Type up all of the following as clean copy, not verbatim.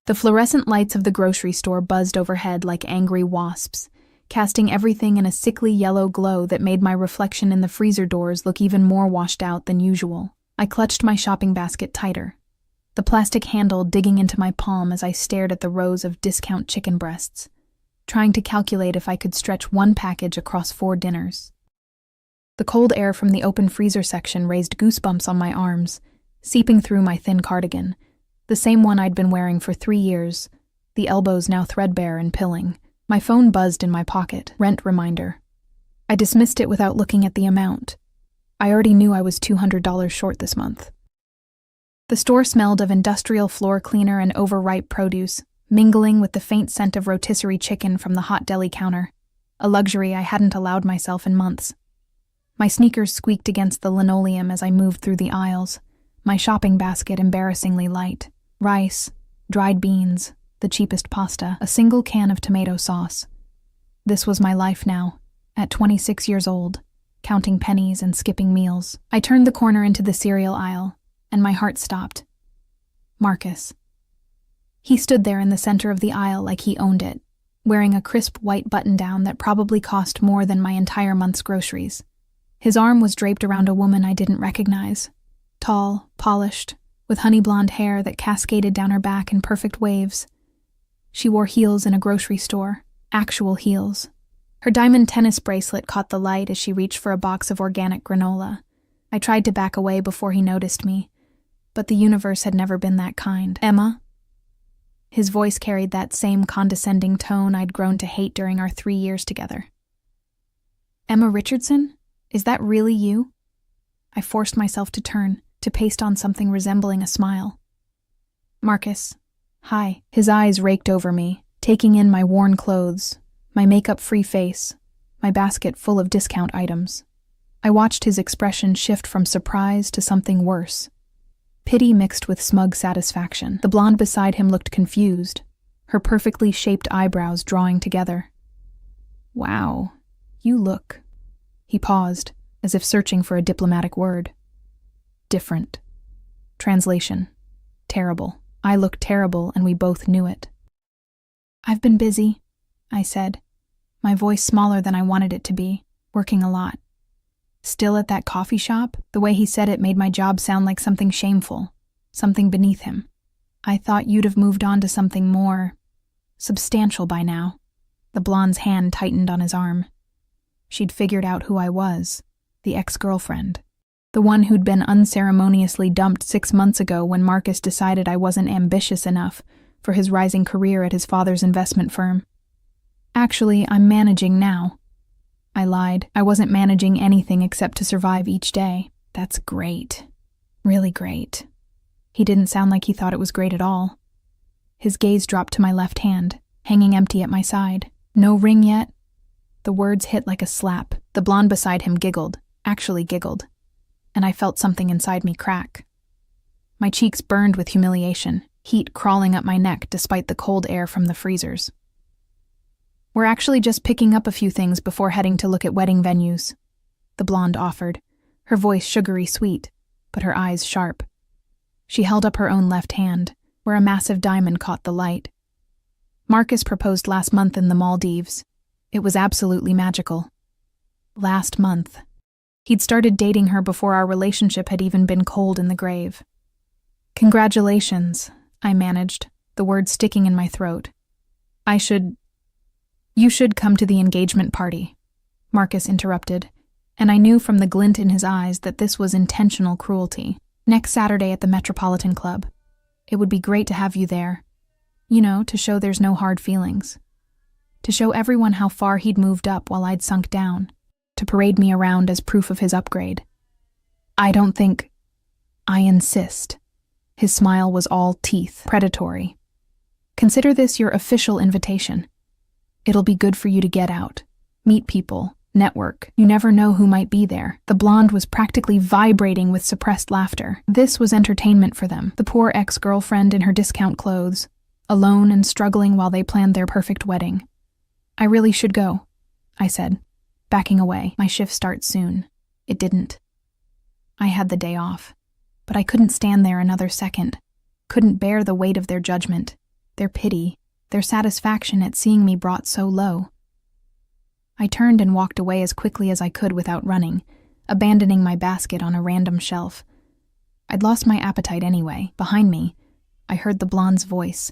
The fluorescent lights of the grocery store buzzed overhead like angry wasps, casting everything in a sickly yellow glow that made my reflection in the freezer doors look even more washed out than usual. I clutched my shopping basket tighter, the plastic handle digging into my palm as I stared at the rows of discount chicken breasts, trying to calculate if I could stretch one package across 4 dinners. The cold air from the open freezer section raised goosebumps on my arms, seeping through my thin cardigan, the same one I'd been wearing for 3 years, the elbows now threadbare and pilling. My phone buzzed in my pocket, rent reminder. I dismissed it without looking at the amount. I already knew I was $200 short this month. The store smelled of industrial floor cleaner and overripe produce, mingling with the faint scent of rotisserie chicken from the hot deli counter, a luxury I hadn't allowed myself in months. My sneakers squeaked against the linoleum as I moved through the aisles, my shopping basket embarrassingly light. Rice, dried beans, the cheapest pasta, a single can of tomato sauce. This was my life now, at 26 years old, counting pennies and skipping meals. I turned the corner into the cereal aisle, and my heart stopped. Marcus. He stood there in the center of the aisle like he owned it, wearing a crisp white button-down that probably cost more than my entire month's groceries. His arm was draped around a woman I didn't recognize, tall, polished, with honey blonde hair that cascaded down her back in perfect waves. She wore heels in a grocery store, actual heels. Her diamond tennis bracelet caught the light as she reached for a box of organic granola. I tried to back away before he noticed me, but the universe had never been that kind. Emma? His voice carried that same condescending tone I'd grown to hate during our 3 years together. Emma Richardson? Is that really you? I forced myself to turn, to paste on something resembling a smile. Marcus. Hi. His eyes raked over me, taking in my worn clothes, my makeup-free face, my basket full of discount items. I watched his expression shift from surprise to something worse. Pity mixed with smug satisfaction. The blonde beside him looked confused, her perfectly shaped eyebrows drawing together. Wow, you look... He paused, as if searching for a diplomatic word. Different. Translation. Terrible. I looked terrible, and we both knew it. I've been busy, I said, my voice smaller than I wanted it to be, working a lot. Still at that coffee shop? The way he said it made my job sound like something shameful, something beneath him. I thought you'd have moved on to something more substantial by now. The blonde's hand tightened on his arm. She'd figured out who I was, the ex-girlfriend. The one who'd been unceremoniously dumped 6 months ago when Marcus decided I wasn't ambitious enough for his rising career at his father's investment firm. Actually, I'm managing now. I lied. I wasn't managing anything except to survive each day. That's great. Really great. He didn't sound like he thought it was great at all. His gaze dropped to my left hand, hanging empty at my side. No ring yet? The words hit like a slap. The blonde beside him giggled, actually giggled, and I felt something inside me crack. My cheeks burned with humiliation, heat crawling up my neck despite the cold air from the freezers. We're actually just picking up a few things before heading to look at wedding venues, the blonde offered, her voice sugary sweet, but her eyes sharp. She held up her own left hand, where a massive diamond caught the light. Marcus proposed last month in the Maldives. It was absolutely magical. Last month. He'd started dating her before our relationship had even been cold in the grave. Congratulations, I managed, the words sticking in my throat. You should come to the engagement party, Marcus interrupted, and I knew from the glint in his eyes that this was intentional cruelty. Next Saturday at the Metropolitan Club. It would be great to have you there. You know, to show there's no hard feelings. To show everyone how far he'd moved up while I'd sunk down. To parade me around as proof of his upgrade. I insist. His smile was all teeth, predatory. Consider this your official invitation. It'll be good for you to get out, meet people, network. You never know who might be there. The blonde was practically vibrating with suppressed laughter. This was entertainment for them. The poor ex-girlfriend in her discount clothes, alone and struggling while they planned their perfect wedding. I really should go, I said, backing away. My shift starts soon. It didn't. I had the day off, but I couldn't stand there another second. Couldn't bear the weight of their judgment, their pity, their satisfaction at seeing me brought so low. I turned and walked away as quickly as I could without running, abandoning my basket on a random shelf. I'd lost my appetite anyway. Behind me, I heard the blonde's voice,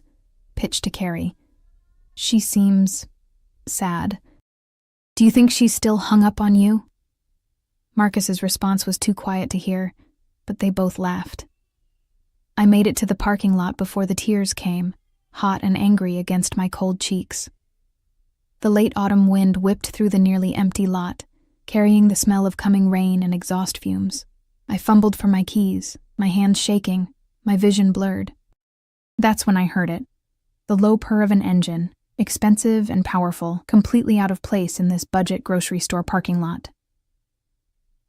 pitched to Carrie. She seems sad. Do you think she's still hung up on you? Marcus's response was too quiet to hear, but they both laughed. I made it to the parking lot before the tears came, hot and angry against my cold cheeks. The late autumn wind whipped through the nearly empty lot, carrying the smell of coming rain and exhaust fumes. I fumbled for my keys, my hands shaking, my vision blurred. That's when I heard it. The low purr of an engine, expensive and powerful, completely out of place in this budget grocery store parking lot.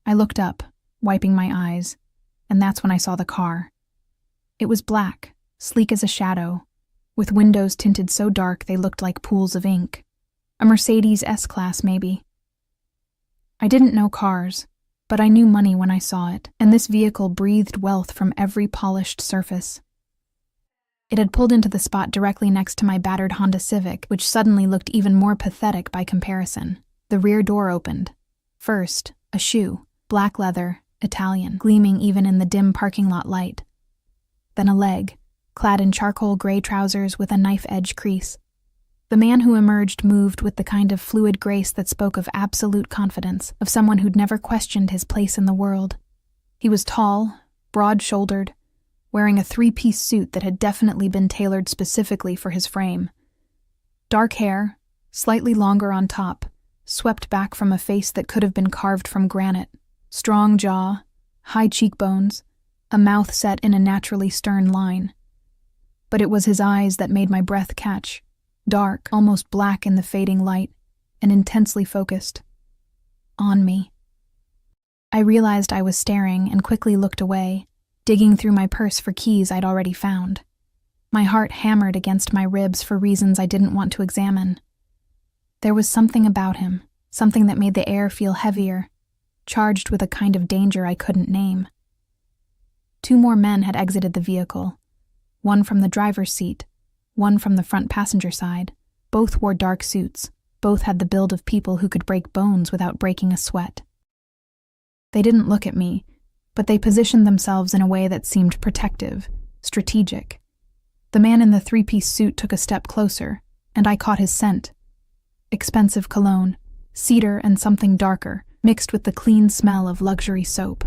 I looked up, wiping my eyes, and that's when I saw the car. It was black, sleek as a shadow, with windows tinted so dark they looked like pools of ink. A Mercedes S-Class, maybe. I didn't know cars, but I knew money when I saw it, and this vehicle breathed wealth from every polished surface. It had pulled into the spot directly next to my battered Honda Civic, which suddenly looked even more pathetic by comparison. The rear door opened. First, a shoe, black leather, Italian, gleaming even in the dim parking lot light. Then a leg, clad in charcoal gray trousers with a knife-edge crease. The man who emerged moved with the kind of fluid grace that spoke of absolute confidence, of someone who'd never questioned his place in the world. He was tall, broad-shouldered, wearing a three-piece suit that had definitely been tailored specifically for his frame. Dark hair, slightly longer on top, swept back from a face that could have been carved from granite. Strong jaw, high cheekbones, a mouth set in a naturally stern line. But it was his eyes that made my breath catch. Dark, almost black in the fading light, and intensely focused. On me. I realized I was staring and quickly looked away, digging through my purse for keys I'd already found. My heart hammered against my ribs for reasons I didn't want to examine. There was something about him, something that made the air feel heavier, charged with a kind of danger I couldn't name. 2 more men had exited the vehicle, one from the driver's seat, one from the front passenger side. Both wore dark suits. Both had the build of people who could break bones without breaking a sweat. They didn't look at me, but they positioned themselves in a way that seemed protective, strategic. The man in the 3-piece suit took a step closer, and I caught his scent. Expensive cologne, cedar and something darker, mixed with the clean smell of luxury soap.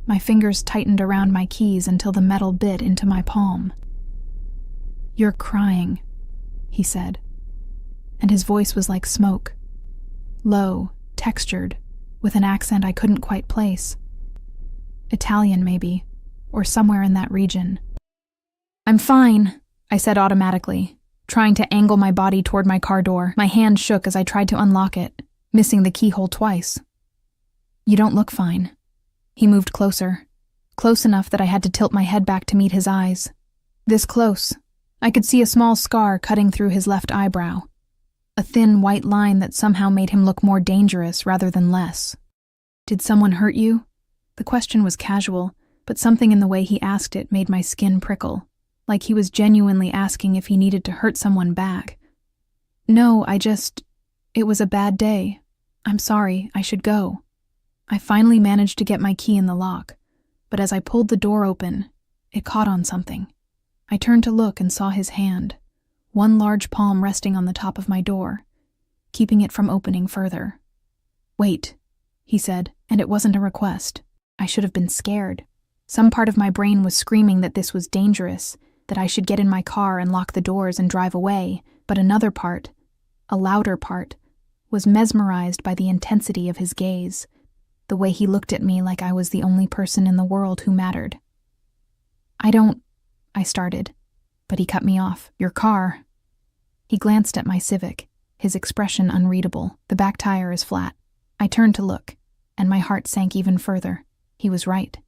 My fingers tightened around my keys until the metal bit into my palm. "You're crying," he said, and his voice was like smoke. Low, textured, with an accent I couldn't quite place. Italian, maybe, or somewhere in that region. "I'm fine," I said automatically, trying to angle my body toward my car door. My hand shook as I tried to unlock it, missing the keyhole twice. "You don't look fine." He moved closer, close enough that I had to tilt my head back to meet his eyes. This close, I could see a small scar cutting through his left eyebrow, a thin white line that somehow made him look more dangerous rather than less. "Did someone hurt you?" The question was casual, but something in the way he asked it made my skin prickle, like he was genuinely asking if he needed to hurt someone back. "No, it was a bad day. I'm sorry, I should go." I finally managed to get my key in the lock, but as I pulled the door open, it caught on something. I turned to look and saw his hand, one large palm resting on the top of my door, keeping it from opening further. "Wait," he said, and it wasn't a request. I should have been scared. Some part of my brain was screaming that this was dangerous, that I should get in my car and lock the doors and drive away, but another part, a louder part, was mesmerized by the intensity of his gaze, the way he looked at me like I was the only person in the world who mattered. I started, but he cut me off. "Your car." He glanced at my Civic, his expression unreadable. The back tire is flat. I turned to look, and my heart sank even further. He was right.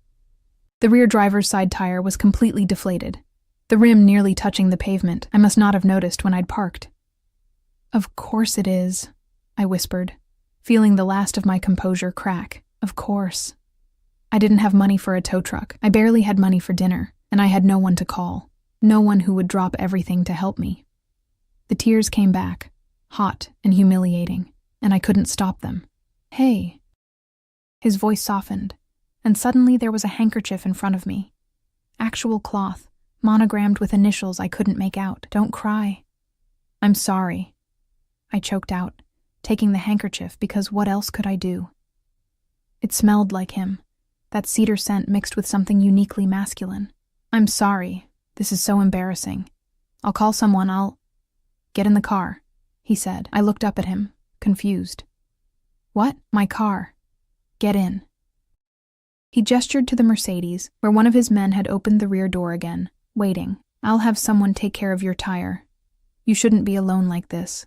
The rear driver's side tire was completely deflated, the rim nearly touching the pavement. I must not have noticed when I'd parked. "Of course it is," I whispered, feeling the last of my composure crack. "Of course." I didn't have money for a tow truck. I barely had money for dinner, and I had no one to call. No one who would drop everything to help me. The tears came back, hot and humiliating, and I couldn't stop them. "Hey." His voice softened, and suddenly there was a handkerchief in front of me. Actual cloth, monogrammed with initials I couldn't make out. "Don't cry." "I'm sorry," I choked out, taking the handkerchief because what else could I do? It smelled like him, that cedar scent mixed with something uniquely masculine. "I'm sorry. This is so embarrassing. I'll call someone. Get in the car," he said. I looked up at him, confused. "What? My car. Get in." He gestured to the Mercedes, where one of his men had opened the rear door again, waiting. "I'll have someone take care of your tire. You shouldn't be alone like this."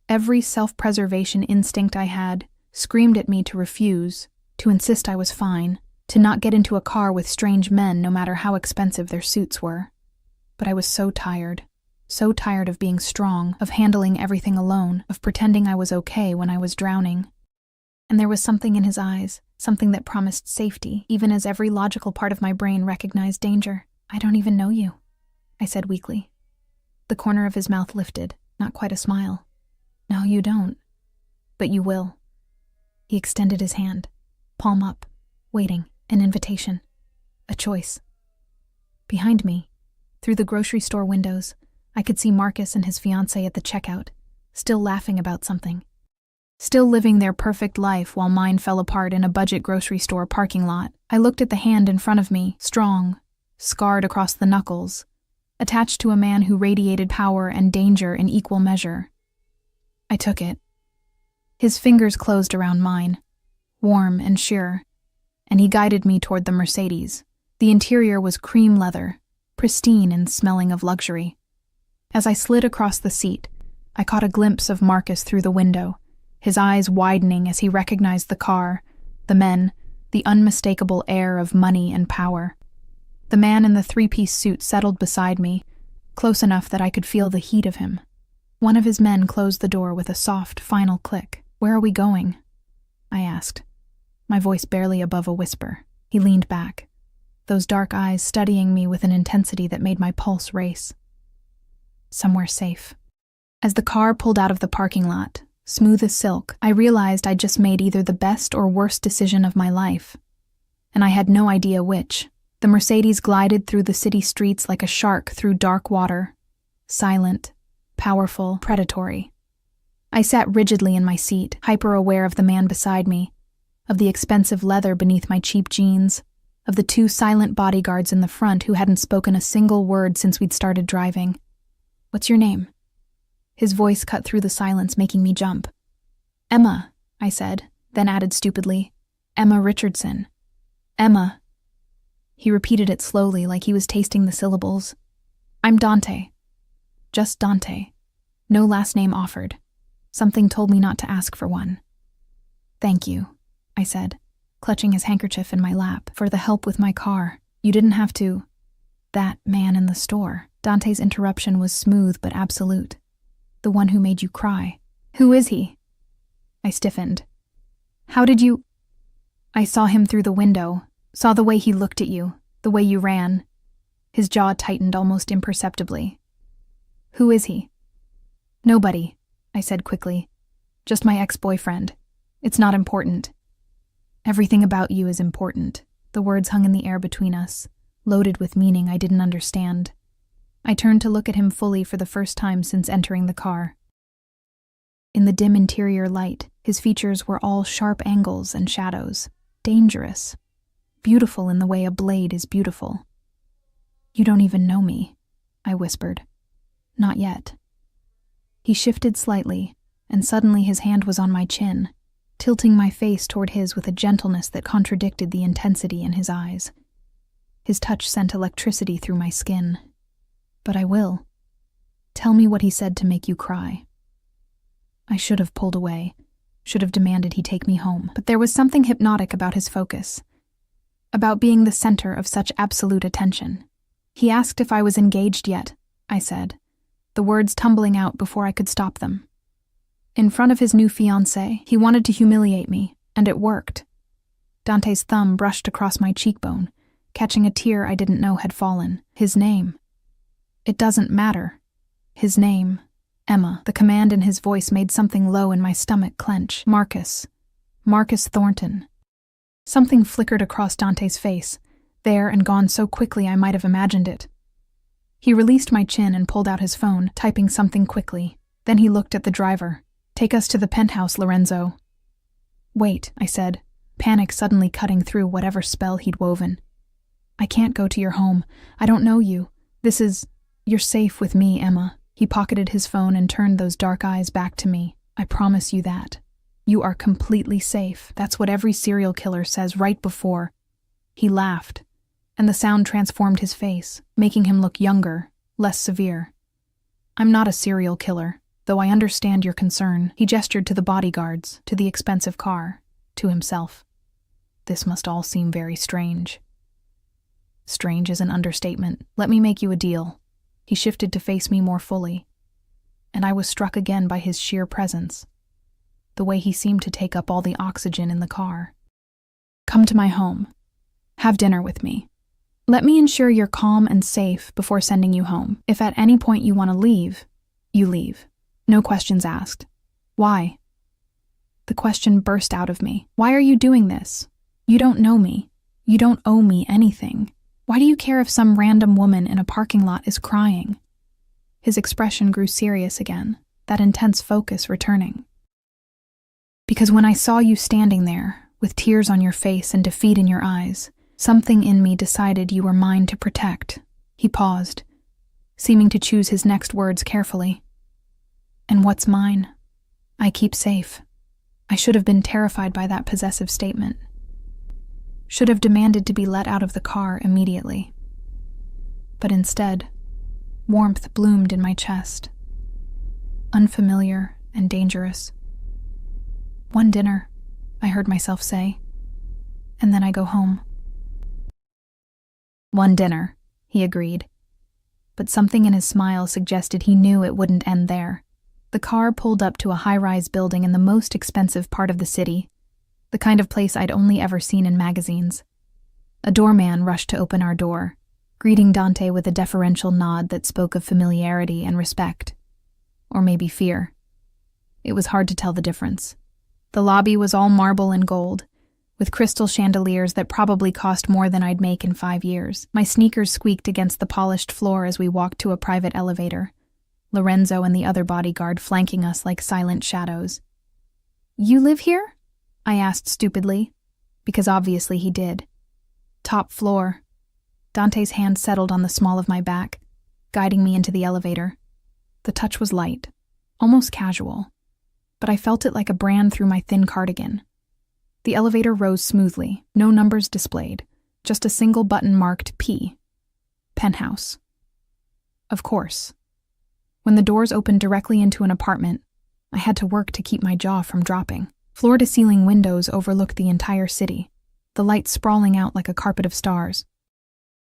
Every self-preservation instinct I had screamed at me to refuse, to insist I was fine, to not get into a car with strange men no matter how expensive their suits were. But I was so tired of being strong, of handling everything alone, of pretending I was okay when I was drowning. And there was something in his eyes, something that promised safety, even as every logical part of my brain recognized danger. "I don't even know you," I said weakly. The corner of his mouth lifted, not quite a smile. "No, you don't. But you will." He extended his hand, palm up, waiting, an invitation, a choice. Behind me, through the grocery store windows, I could see Marcus and his fiancée at the checkout, still laughing about something. Still living their perfect life while mine fell apart in a budget grocery store parking lot. I looked at the hand in front of me, strong, scarred across the knuckles, attached to a man who radiated power and danger in equal measure. I took it. His fingers closed around mine, warm and sure, and he guided me toward the Mercedes. The interior was cream leather, pristine and smelling of luxury. As I slid across the seat, I caught a glimpse of Marcus through the window, his eyes widening as he recognized the car, the men, the unmistakable air of money and power. The man in the three-piece suit settled beside me, close enough that I could feel the heat of him. One of his men closed the door with a soft, final click. "Where are we going?" I asked, my voice barely above a whisper. He leaned back, those dark eyes studying me with an intensity that made my pulse race. "Somewhere safe." As the car pulled out of the parking lot, smooth as silk, I realized I'd just made either the best or worst decision of my life. And I had no idea which. The Mercedes glided through the city streets like a shark through dark water, silent, powerful, predatory. I sat rigidly in my seat, hyper-aware of the man beside me, of the expensive leather beneath my cheap jeans, of the two silent bodyguards in the front who hadn't spoken a single word since we'd started driving. "What's your name?" His voice cut through the silence, making me jump. "Emma," I said, then added stupidly, "Emma Richardson. Emma." He repeated it slowly, like he was tasting the syllables. "I'm Dante. Just Dante. No last name offered. Something told me not to ask for one." "Thank you," I said, clutching his handkerchief in my lap, "for the help with my car. You didn't have to." "That man in the store." Dante's interruption was smooth but absolute. "The one who made you cry. Who is he?" I stiffened. "How did you—" "I saw him through the window, saw the way he looked at you, the way you ran." His jaw tightened almost imperceptibly. "Who is he?" "Nobody," I said quickly. "Just my ex-boyfriend. It's not important." "Everything about you is important." The words hung in the air between us, loaded with meaning I didn't understand. I turned to look at him fully for the first time since entering the car. In the dim interior light, his features were all sharp angles and shadows, dangerous, beautiful in the way a blade is beautiful. "You don't even know me," I whispered. "Not yet." He shifted slightly, and suddenly his hand was on my chin, tilting my face toward his with a gentleness that contradicted the intensity in his eyes. His touch sent electricity through my skin. "But I will. Tell me what he said to make you cry." I should have pulled away, should have demanded he take me home, but there was something hypnotic about his focus, about being the center of such absolute attention. "He asked if I was engaged yet," I said, the words tumbling out before I could stop them. In front of his new fiancée, he wanted to humiliate me, and it worked. Dante's thumb brushed across my cheekbone, catching a tear I didn't know had fallen. His name. It doesn't matter. His name, Emma. The command in his voice made something low in my stomach clench. Marcus. Marcus Thornton. Something flickered across Dante's face, there and gone so quickly I might have imagined it. He released my chin and pulled out his phone, typing something quickly. Then he looked at the driver. "Take us to the penthouse, Lorenzo." "Wait," I said, panic suddenly cutting through whatever spell he'd woven. "I can't go to your home. I don't know you. You're safe with me, Emma." He pocketed his phone and turned those dark eyes back to me. "I promise you that. You are completely safe. That's what every serial killer says right before." He laughed, and the sound transformed his face, making him look younger, less severe. "I'm not a serial killer, though I understand your concern." He gestured to the bodyguards, to the expensive car, to himself. "This must all seem very strange." "Strange is an understatement. Let me make you a deal." He shifted to face me more fully, and I was struck again by his sheer presence, the way he seemed to take up all the oxygen in the car. "Come to my home. Have dinner with me. Let me ensure you're calm and safe before sending you home. If at any point you want to leave, you leave. No questions asked." "Why?" The question burst out of me. "Why are you doing this? You don't know me. You don't owe me anything. Why do you care if some random woman in a parking lot is crying?" His expression grew serious again, that intense focus returning. "Because when I saw you standing there, with tears on your face and defeat in your eyes, something in me decided you were mine to protect." He paused, seeming to choose his next words carefully. "And what's mine, I keep safe." I should have been terrified by that possessive statement. Should have demanded to be let out of the car immediately. But instead, warmth bloomed in my chest. Unfamiliar and dangerous. "One dinner," I heard myself say, "and then I go home." "One dinner," he agreed. But something in his smile suggested he knew it wouldn't end there. The car pulled up to a high-rise building in the most expensive part of the city, the kind of place I'd only ever seen in magazines. A doorman rushed to open our door, greeting Dante with a deferential nod that spoke of familiarity and respect. Or maybe fear. It was hard to tell the difference. The lobby was all marble and gold, with crystal chandeliers that probably cost more than I'd make in 5 years. My sneakers squeaked against the polished floor as we walked to a private elevator, Lorenzo and the other bodyguard flanking us like silent shadows. "You live here?" I asked stupidly, because obviously he did. "Top floor." Dante's hand settled on the small of my back, guiding me into the elevator. The touch was light, almost casual, but I felt it like a brand through my thin cardigan. The elevator rose smoothly, no numbers displayed, just a single button marked P. Penthouse. Of course. When the doors opened directly into an apartment, I had to work to keep my jaw from dropping. Floor-to-ceiling windows overlooked the entire city, the light sprawling out like a carpet of stars.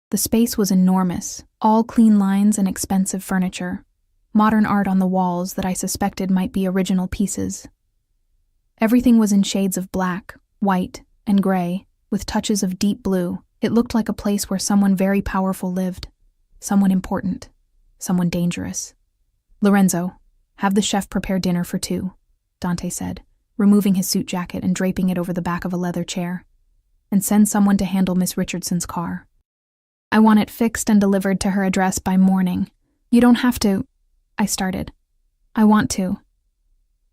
The space was enormous, all clean lines and expensive furniture, modern art on the walls that I suspected might be original pieces. Everything was in shades of black, white, and gray, with touches of deep blue. It looked like a place where someone very powerful lived, someone important, someone dangerous. "Lorenzo, have the chef prepare dinner for 2, Dante said, removing his suit jacket and draping it over the back of a leather chair. "And send someone to handle Miss Richardson's car. I want it fixed and delivered to her address by morning. You don't have to—" I started. "I want to."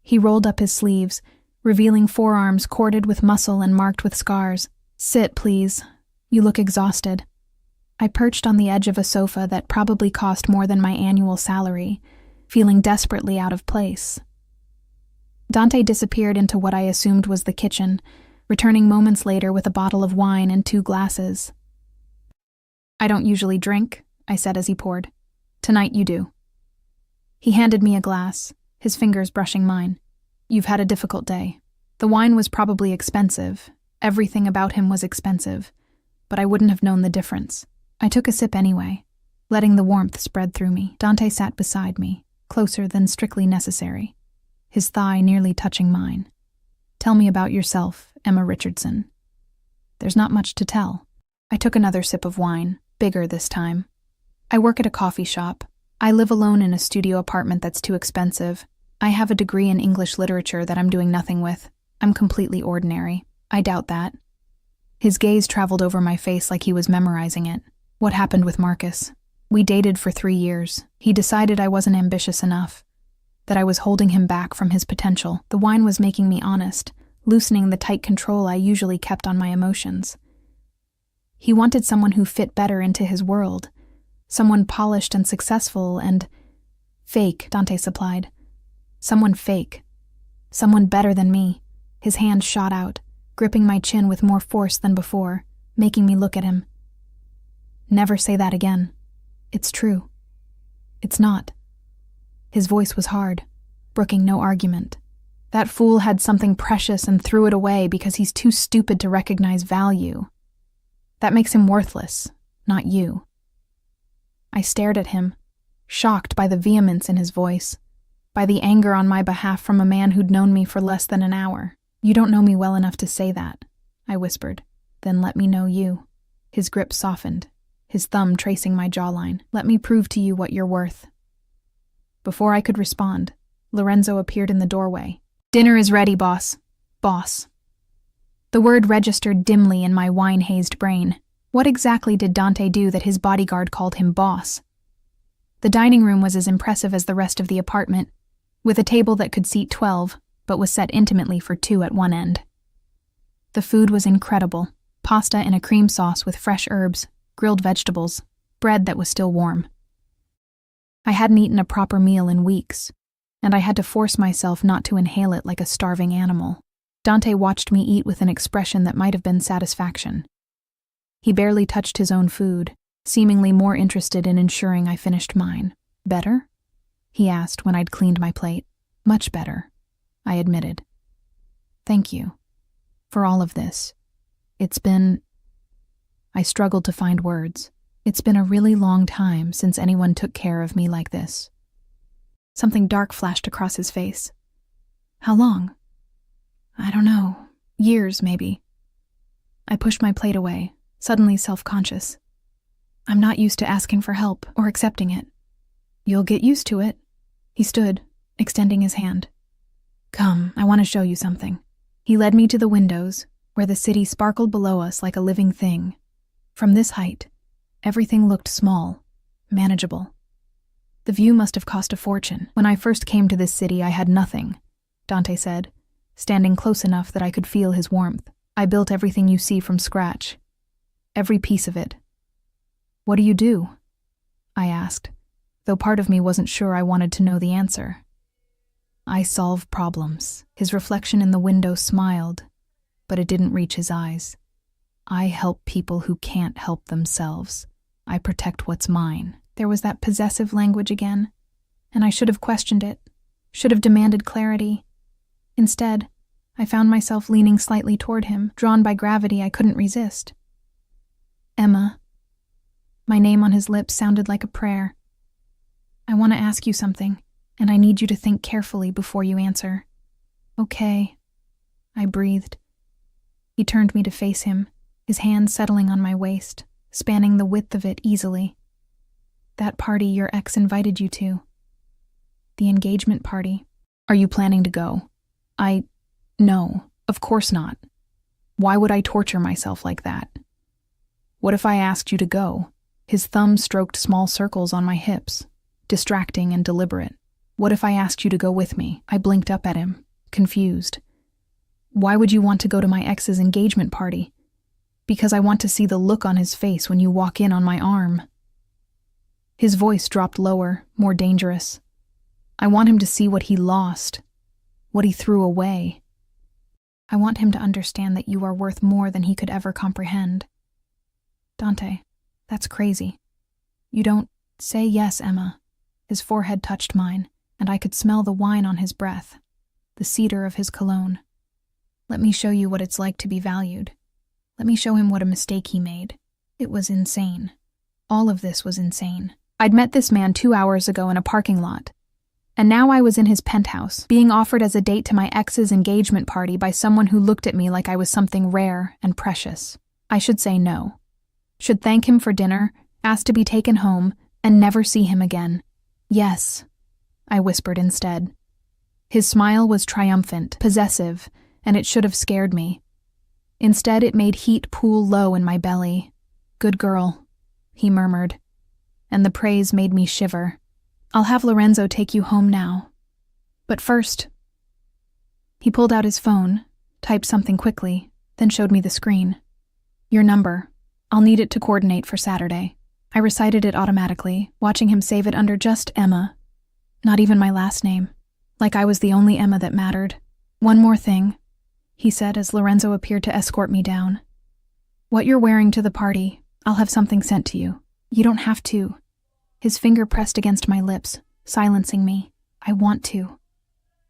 He rolled up his sleeves, revealing forearms corded with muscle and marked with scars. "Sit, please. You look exhausted." I perched on the edge of a sofa that probably cost more than my annual salary, feeling desperately out of place. Dante disappeared into what I assumed was the kitchen, returning moments later with a bottle of wine and 2 glasses. "I don't usually drink," I said as he poured. "Tonight you do." He handed me a glass, his fingers brushing mine. "You've had a difficult day." The wine was probably expensive. Everything about him was expensive, but I wouldn't have known the difference. I took a sip anyway, letting the warmth spread through me. Dante sat beside me, closer than strictly necessary, his thigh nearly touching mine. "Tell me about yourself, Emma Richardson." "There's not much to tell." I took another sip of wine, bigger this time. "I work at a coffee shop. I live alone in a studio apartment that's too expensive. I have a degree in English literature that I'm doing nothing with. I'm completely ordinary. I doubt that. His gaze traveled over my face like he was memorizing it. What happened with Marcus? We dated for 3 years. He decided I wasn't ambitious enough, that I was holding him back from his potential. The wine was making me honest, loosening the tight control I usually kept on my emotions. He wanted someone who fit better into his world, someone polished and successful and fake, Dante supplied. Someone fake. Someone better than me. His hand shot out, gripping my chin with more force than before, making me look at him. Never say that again. It's true. It's not. His voice was hard, brooking no argument. That fool had something precious and threw it away because he's too stupid to recognize value. That makes him worthless, not you. I stared at him, shocked by the vehemence in his voice, by the anger on my behalf from a man who'd known me for less than an hour. You don't know me well enough to say that, I whispered. Then let me know you. His grip softened, his thumb tracing my jawline. Let me prove to you what you're worth. Before I could respond, Lorenzo appeared in the doorway. Dinner is ready, boss. Boss. The word registered dimly in my wine-hazed brain. What exactly did Dante do that his bodyguard called him boss? The dining room was as impressive as the rest of the apartment, with a table that could seat 12, but was set intimately for 2 at one end. The food was incredible. Pasta in a cream sauce with fresh herbs, grilled vegetables, bread that was still warm. I hadn't eaten a proper meal in weeks, and I had to force myself not to inhale it like a starving animal. Dante watched me eat with an expression that might have been satisfaction. He barely touched his own food, seemingly more interested in ensuring I finished mine. Better? He asked when I'd cleaned my plate. Much better, I admitted. Thank you. For all of this. It's been... I struggled to find words. It's been a really long time since anyone took care of me like this. Something dark flashed across his face. How long? I don't know. Years, maybe. I pushed my plate away, suddenly self-conscious. I'm not used to asking for help or accepting it. You'll get used to it. He stood, extending his hand. Come, I want to show you something. He led me to the windows, where the city sparkled below us like a living thing. From this height, everything looked small, manageable. The view must have cost a fortune. When I first came to this city, I had nothing, Dante said, standing close enough that I could feel his warmth. I built everything you see from scratch. Every piece of it. What do you do? I asked, though part of me wasn't sure I wanted to know the answer. I solve problems. His reflection in the window smiled, but it didn't reach his eyes. I help people who can't help themselves. I protect what's mine. There was that possessive language again, and I should have questioned it, should have demanded clarity. Instead, I found myself leaning slightly toward him, drawn by gravity I couldn't resist. Emma. My name on his lips sounded like a prayer. I want to ask you something, and I need you to think carefully before you answer. Okay, I breathed. He turned me to face him, his hand settling on my waist, spanning the width of it easily. That party your ex invited you to. The engagement party. Are you planning to go? No, of course not. Why would I torture myself like that? What if I asked you to go? His thumb stroked small circles on my hips, distracting and deliberate. What if I asked you to go with me? I blinked up at him, confused. Why would you want to go to my ex's engagement party? Because I want to see the look on his face when you walk in on my arm. His voice dropped lower, more dangerous. I want him to see what he lost, what he threw away. I want him to understand that you are worth more than he could ever comprehend. Dante, that's crazy. You don't say yes, Emma. His forehead touched mine, and I could smell the wine on his breath, the cedar of his cologne. Let me show you what it's like to be valued. Let me show him what a mistake he made. It was insane. All of this was insane. I'd met this man 2 hours ago in a parking lot, and now I was in his penthouse, being offered as a date to my ex's engagement party by someone who looked at me like I was something rare and precious. I should say no. Should thank him for dinner, ask to be taken home, and never see him again. Yes, I whispered instead. His smile was triumphant, possessive, and it should have scared me. Instead, it made heat pool low in my belly. Good girl, he murmured, and the praise made me shiver. I'll have Lorenzo take you home now. But first, he pulled out his phone, typed something quickly, then showed me the screen. Your number. I'll need it to coordinate for Saturday. I recited it automatically, watching him save it under just Emma. Not even my last name. Like I was the only Emma that mattered. One more thing, he said as Lorenzo appeared to escort me down. What you're wearing to the party, I'll have something sent to you. You don't have to. His finger pressed against my lips, silencing me. I want to.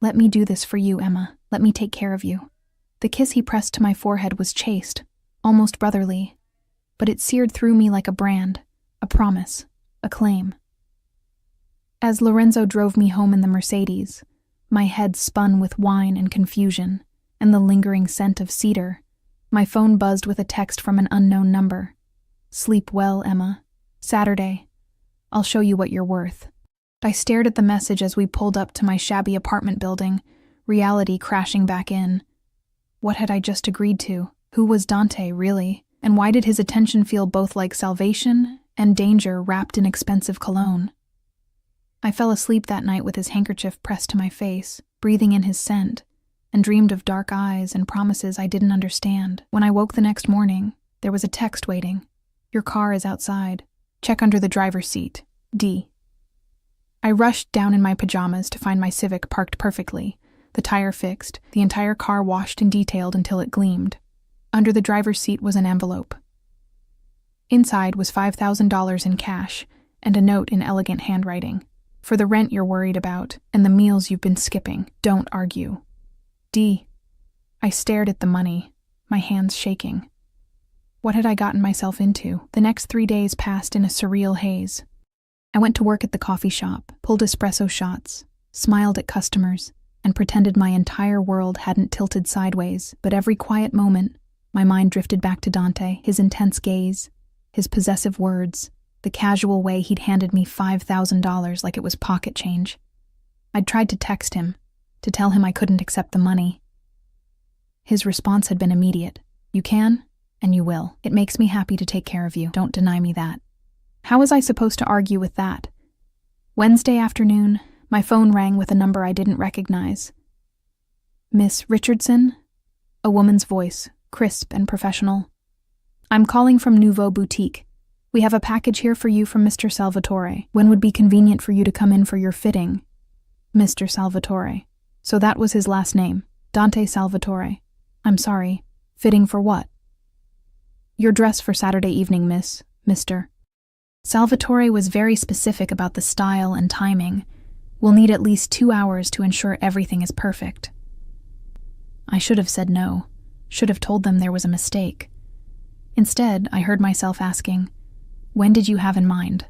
Let me do this for you, Emma. Let me take care of you. The kiss he pressed to my forehead was chaste, almost brotherly, but it seared through me like a brand, a promise, a claim. As Lorenzo drove me home in the Mercedes, my head spun with wine and confusion, and the lingering scent of cedar. My phone buzzed with a text from an unknown number. Sleep well, Emma. Saturday. I'll show you what you're worth. I stared at the message as we pulled up to my shabby apartment building, reality crashing back in. What had I just agreed to? Who was Dante, really? And why did his attention feel both like salvation and danger wrapped in expensive cologne? I fell asleep that night with his handkerchief pressed to my face, breathing in his scent, and dreamed of dark eyes and promises I didn't understand. When I woke the next morning, there was a text waiting. Your car is outside. Check under the driver's seat. D. I rushed down in my pajamas to find my Civic parked perfectly, the tire fixed, the entire car washed and detailed until it gleamed. Under the driver's seat was an envelope. Inside was $5,000 in cash and a note in elegant handwriting. For the rent you're worried about and the meals you've been skipping, don't argue. D. I stared at the money, my hands shaking. What had I gotten myself into? The next 3 days passed in a surreal haze. I went to work at the coffee shop, pulled espresso shots, smiled at customers, and pretended my entire world hadn't tilted sideways. But every quiet moment, my mind drifted back to Dante, his intense gaze, his possessive words, the casual way he'd handed me $5,000 like it was pocket change. I'd tried to text him, to tell him I couldn't accept the money. His response had been immediate. You can, and you will. It makes me happy to take care of you. Don't deny me that. How was I supposed to argue with that? Wednesday afternoon, my phone rang with a number I didn't recognize. Miss Richardson? A woman's voice, crisp and professional. I'm calling from Nouveau Boutique. We have a package here for you from Mr. Salvatore. When would be convenient for you to come in for your fitting? Mr. Salvatore. So that was his last name, Dante Salvatore. I'm sorry. Fitting for what? Your dress for Saturday evening, Mr. Salvatore was very specific about the style and timing. We'll need at least 2 hours to ensure everything is perfect. I should have said no, should have told them there was a mistake. Instead, I heard myself asking, when did you have in mind?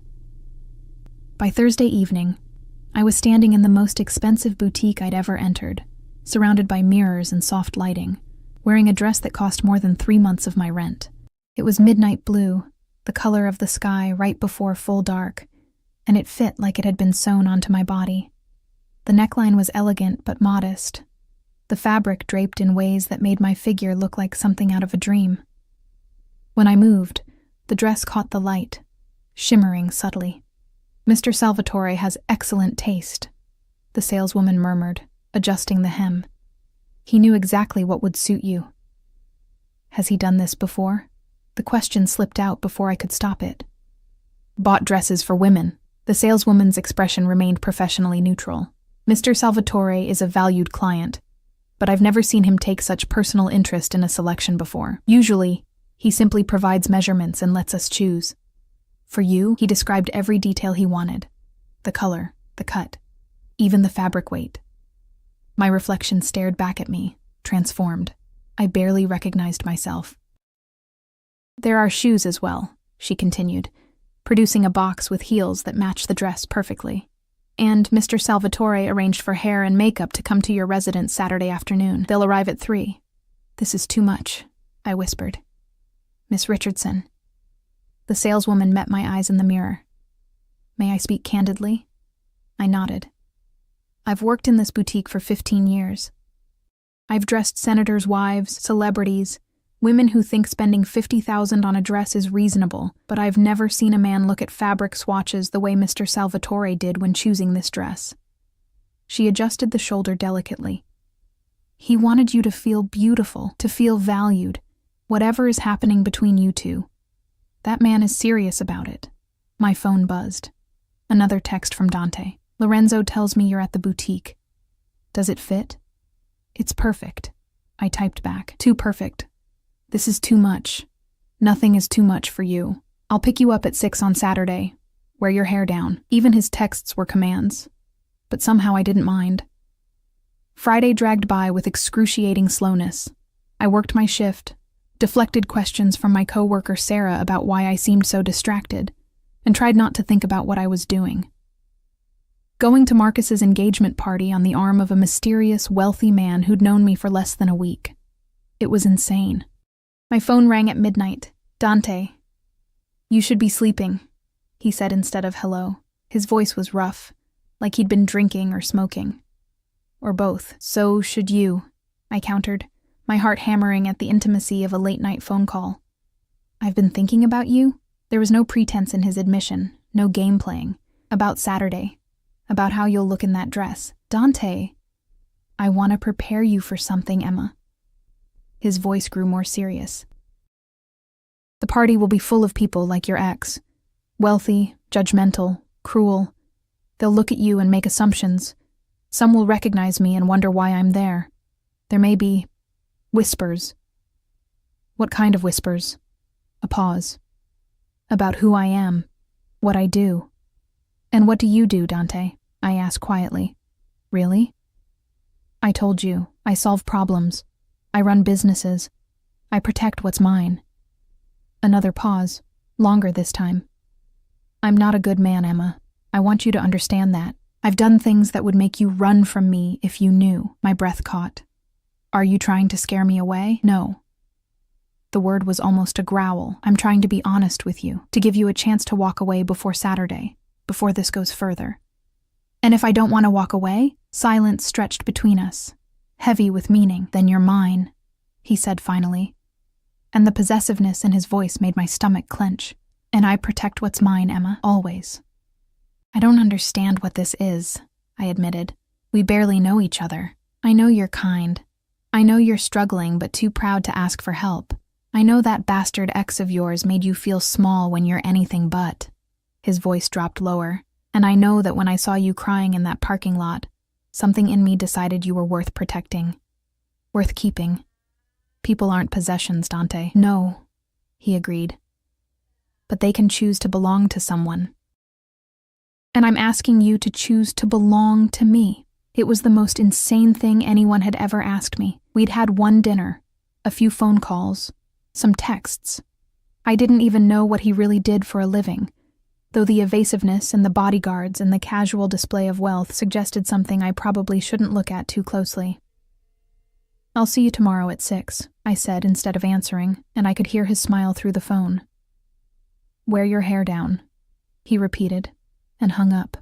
By Thursday evening, I was standing in the most expensive boutique I'd ever entered, surrounded by mirrors and soft lighting, wearing a dress that cost more than 3 months of my rent. It was midnight blue, the color of the sky right before full dark, and it fit like it had been sewn onto my body. The neckline was elegant but modest, the fabric draped in ways that made my figure look like something out of a dream. When I moved, the dress caught the light, shimmering subtly. Mr. Salvatore has excellent taste, the saleswoman murmured, adjusting the hem. He knew exactly what would suit you. Has he done this before? The question slipped out before I could stop it. Bought dresses for women. The saleswoman's expression remained professionally neutral. Mr. Salvatore is a valued client, but I've never seen him take such personal interest in a selection before. Usually, he simply provides measurements and lets us choose. For you, he described every detail he wanted. The color, the cut, even the fabric weight. My reflection stared back at me, transformed. I barely recognized myself. There are shoes as well, she continued, producing a box with heels that matched the dress perfectly. And Mr. Salvatore arranged for hair and makeup to come to your residence Saturday afternoon. They'll arrive at 3. This is too much, I whispered. Miss Richardson. The saleswoman met my eyes in the mirror. May I speak candidly? I nodded. I've worked in this boutique for 15 years. I've dressed senators' wives, celebrities, women who think spending $50,000 on a dress is reasonable, but I've never seen a man look at fabric swatches the way Mr. Salvatore did when choosing this dress. She adjusted the shoulder delicately. He wanted you to feel beautiful, to feel valued, whatever is happening between you two. That man is serious about it. My phone buzzed. Another text from Dante. Lorenzo tells me you're at the boutique. Does it fit? It's perfect. I typed back. Too perfect. This is too much. Nothing is too much for you. I'll pick you up at 6 on Saturday. Wear your hair down. Even his texts were commands. But somehow I didn't mind. Friday dragged by with excruciating slowness. I worked my shift, deflected questions from my coworker Sarah about why I seemed so distracted, and tried not to think about what I was doing. Going to Marcus's engagement party on the arm of a mysterious, wealthy man who'd known me for less than a week. It was insane. My phone rang at midnight. Dante. You should be sleeping, he said instead of hello. His voice was rough, like he'd been drinking or smoking. Or both. So should you, I countered, my heart hammering at the intimacy of a late-night phone call. I've been thinking about you? There was no pretense in his admission, no game playing. About Saturday. About how you'll look in that dress. Dante, I want to prepare you for something, Emma. His voice grew more serious. The party will be full of people like your ex. Wealthy, judgmental, cruel. They'll look at you and make assumptions. Some will recognize me and wonder why I'm there. There may be whispers. What kind of whispers? A pause. About who I am, what I do. And what do you do, Dante? I asked quietly. Really? I told you, I solve problems. I run businesses. I protect what's mine. Another pause, longer this time. I'm not a good man, Emma. I want you to understand that. I've done things that would make you run from me if you knew. My breath caught. Are you trying to scare me away? No. The word was almost a growl. I'm trying to be honest with you, to give you a chance to walk away before Saturday, before this goes further. And if I don't want to walk away, silence stretched between us, heavy with meaning. Then you're mine, he said finally. And the possessiveness in his voice made my stomach clench. And I protect what's mine, Emma, always. I don't understand what this is, I admitted. We barely know each other. I know you're kind. I know you're struggling but too proud to ask for help. I know that bastard ex of yours made you feel small when you're anything but. His voice dropped lower, and I know that when I saw you crying in that parking lot, something in me decided you were worth protecting, worth keeping. People aren't possessions, Dante. No, he agreed. But they can choose to belong to someone. And I'm asking you to choose to belong to me. It was the most insane thing anyone had ever asked me. We'd had one dinner, a few phone calls, some texts. I didn't even know what he really did for a living, though the evasiveness and the bodyguards and the casual display of wealth suggested something I probably shouldn't look at too closely. I'll see you tomorrow at 6, I said instead of answering, and I could hear his smile through the phone. Wear your hair down, he repeated, and hung up.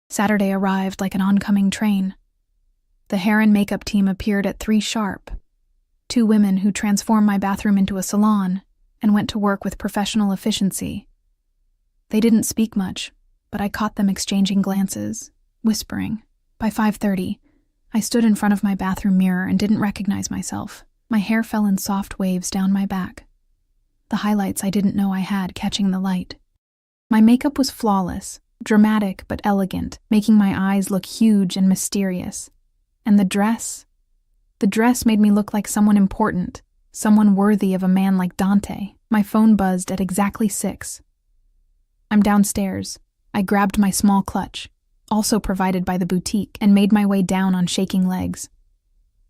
Saturday arrived like an oncoming train. The hair and makeup team appeared at 3 sharp. 2 women who transformed my bathroom into a salon and went to work with professional efficiency. They didn't speak much, but I caught them exchanging glances, whispering. By 5:30, I stood in front of my bathroom mirror and didn't recognize myself. My hair fell in soft waves down my back, the highlights I didn't know I had catching the light. My makeup was flawless, dramatic but elegant, making my eyes look huge and mysterious. And the dress made me look like someone important, someone worthy of a man like Dante. My phone buzzed at exactly 6. I'm downstairs. I grabbed my small clutch, also provided by the boutique, and made my way down on shaking legs.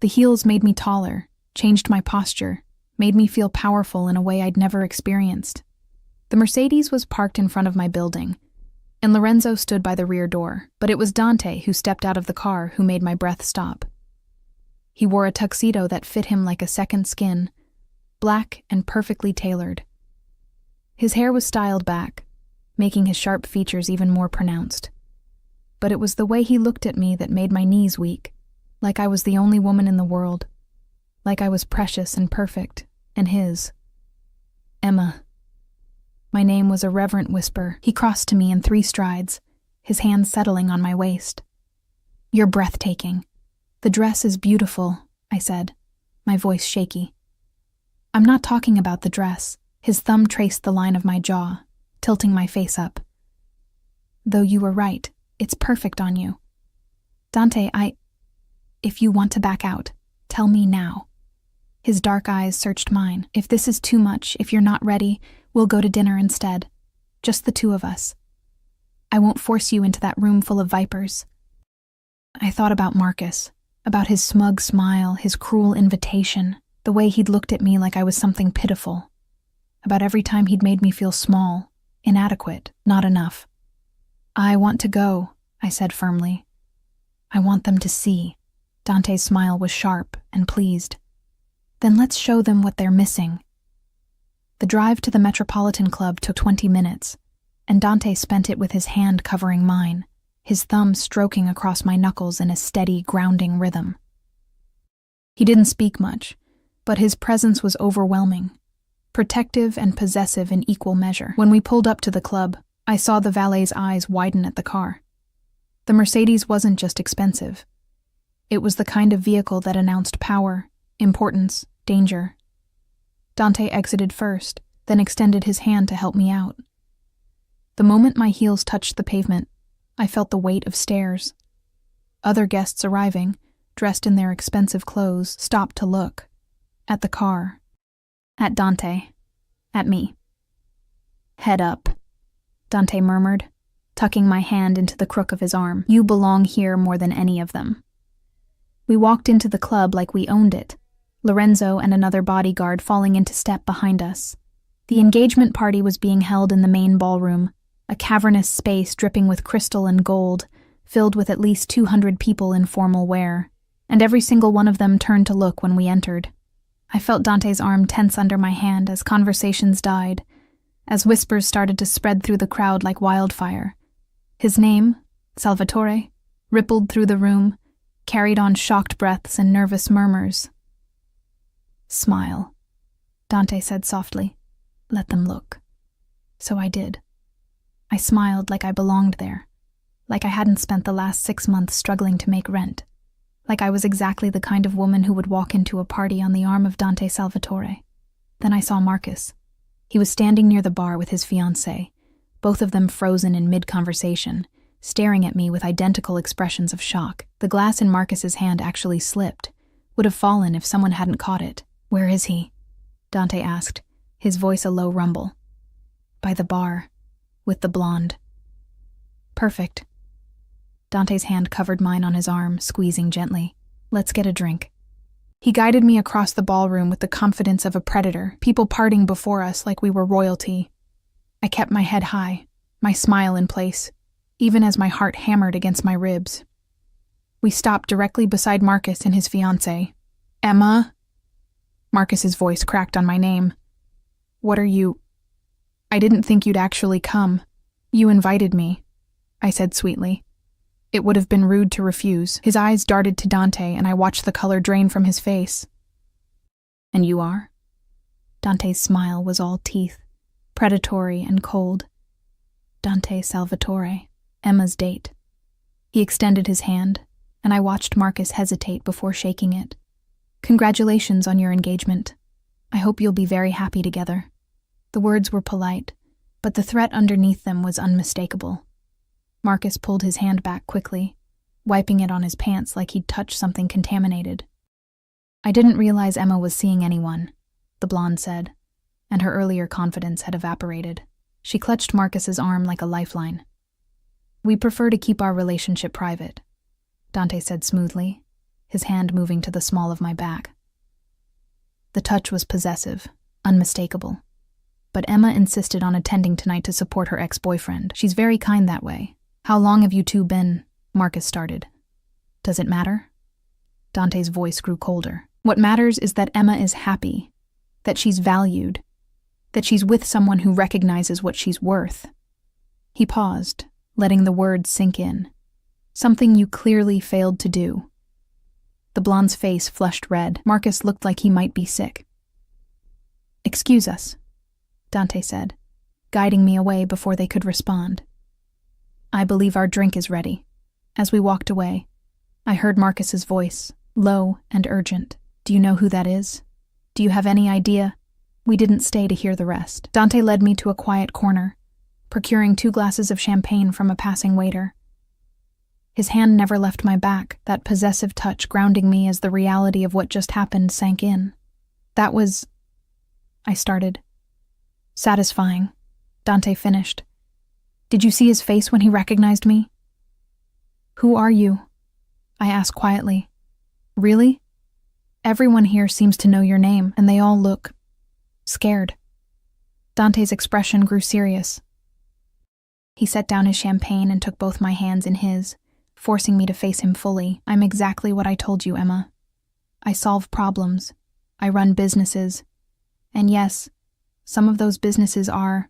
The heels made me taller, changed my posture, made me feel powerful in a way I'd never experienced. The Mercedes was parked in front of my building, and Lorenzo stood by the rear door, but it was Dante who stepped out of the car who made my breath stop. He wore a tuxedo that fit him like a second skin, black and perfectly tailored. His hair was styled back, making his sharp features even more pronounced. but it was the way he looked at me that made my knees weak, like I was the only woman in the world, like I was precious and perfect, and his. Emma. My name was a reverent whisper. He crossed to me in 3 strides, his hand settling on my waist. You're breathtaking. The dress is beautiful, I said, my voice shaky. I'm not talking about the dress. His thumb traced the line of my jaw, tilting my face up. Though you were right, it's perfect on you. Dante, if you want to back out, tell me now. His dark eyes searched mine. If this is too much, if you're not ready, we'll go to dinner instead. Just the 2 of us. I won't force you into that room full of vipers. I thought about Marcus, about his smug smile, his cruel invitation, the way he'd looked at me like I was something pitiful, about every time he'd made me feel small, inadequate, not enough. I want to go, I said firmly. I want them to see. Dante's smile was sharp and pleased. Then let's show them what they're missing. The drive to the Metropolitan Club took 20 minutes, and Dante spent it with his hand covering mine, his thumb stroking across my knuckles in a steady, grounding rhythm. He didn't speak much, but his presence was overwhelming, protective and possessive in equal measure. When we pulled up to the club, I saw the valet's eyes widen at the car. The Mercedes wasn't just expensive. It was the kind of vehicle that announced power, importance, danger. Dante exited first, then extended his hand to help me out. The moment my heels touched the pavement, I felt the weight of stares. Other guests arriving, dressed in their expensive clothes, stopped to look. At the car. At Dante. At me. Head up, Dante murmured, tucking my hand into the crook of his arm. You belong here more than any of them. We walked into the club like we owned it, Lorenzo and another bodyguard falling into step behind us. The engagement party was being held in the main ballroom, a cavernous space dripping with crystal and gold, filled with at least 200 people in formal wear, and every single one of them turned to look when we entered. I felt Dante's arm tense under my hand as conversations died, as whispers started to spread through the crowd like wildfire. His name, Salvatore, rippled through the room, carried on shocked breaths and nervous murmurs. Smile, Dante said softly. Let them look. So I did. I smiled like I belonged there, like I hadn't spent the last 6 months struggling to make rent, like I was exactly the kind of woman who would walk into a party on the arm of Dante Salvatore. Then I saw Marcus. He was standing near the bar with his fiancée, both of them frozen in mid-conversation, staring at me with identical expressions of shock. The glass in Marcus's hand actually slipped, would have fallen if someone hadn't caught it. Where is he? Dante asked, his voice a low rumble. By the bar, with the blonde. Perfect. Dante's hand covered mine on his arm, squeezing gently. Let's get a drink. He guided me across the ballroom with the confidence of a predator, people parting before us like we were royalty. I kept my head high, my smile in place, even as my heart hammered against my ribs. We stopped directly beside Marcus and his fiancée. Emma? Marcus's voice cracked on my name. What are you? I didn't think you'd actually come. You invited me, I said sweetly. It would have been rude to refuse. His eyes darted to Dante, and I watched the color drain from his face. And you are? Dante's smile was all teeth, predatory and cold. Dante Salvatore, Emma's date. He extended his hand, and I watched Marcus hesitate before shaking it. Congratulations on your engagement. I hope you'll be very happy together. The words were polite, but the threat underneath them was unmistakable. Marcus pulled his hand back quickly, wiping it on his pants like he'd touched something contaminated. I didn't realize Emma was seeing anyone, the blonde said, and her earlier confidence had evaporated. She clutched Marcus's arm like a lifeline. We prefer to keep our relationship private, Dante said smoothly, his hand moving to the small of my back. The touch was possessive, unmistakable. But Emma insisted on attending tonight to support her ex-boyfriend. She's very kind that way. How long have you two been? Marcus started. Does it matter? Dante's voice grew colder. What matters is that Emma is happy, that she's valued, that she's with someone who recognizes what she's worth. He paused, letting the words sink in. Something you clearly failed to do. The blonde's face flushed red. Marcus looked like he might be sick. "Excuse us," Dante said, guiding me away before they could respond. "I believe our drink is ready." As we walked away, I heard Marcus's voice, low and urgent. "Do you know who that is? Do you have any idea?" We didn't stay to hear the rest. Dante led me to a quiet corner, procuring 2 glasses of champagne from a passing waiter. His hand never left my back, that possessive touch grounding me as the reality of what just happened sank in. "That was," I started. "Satisfying," Dante finished. "Did you see his face when he recognized me?" "Who are you?" I asked quietly. "Really? Everyone here seems to know your name, and they all look scared." Dante's expression grew serious. He set down his champagne and took both my hands in his, forcing me to face him fully. "I'm exactly what I told you, Emma. I solve problems. I run businesses. And yes, some of those businesses are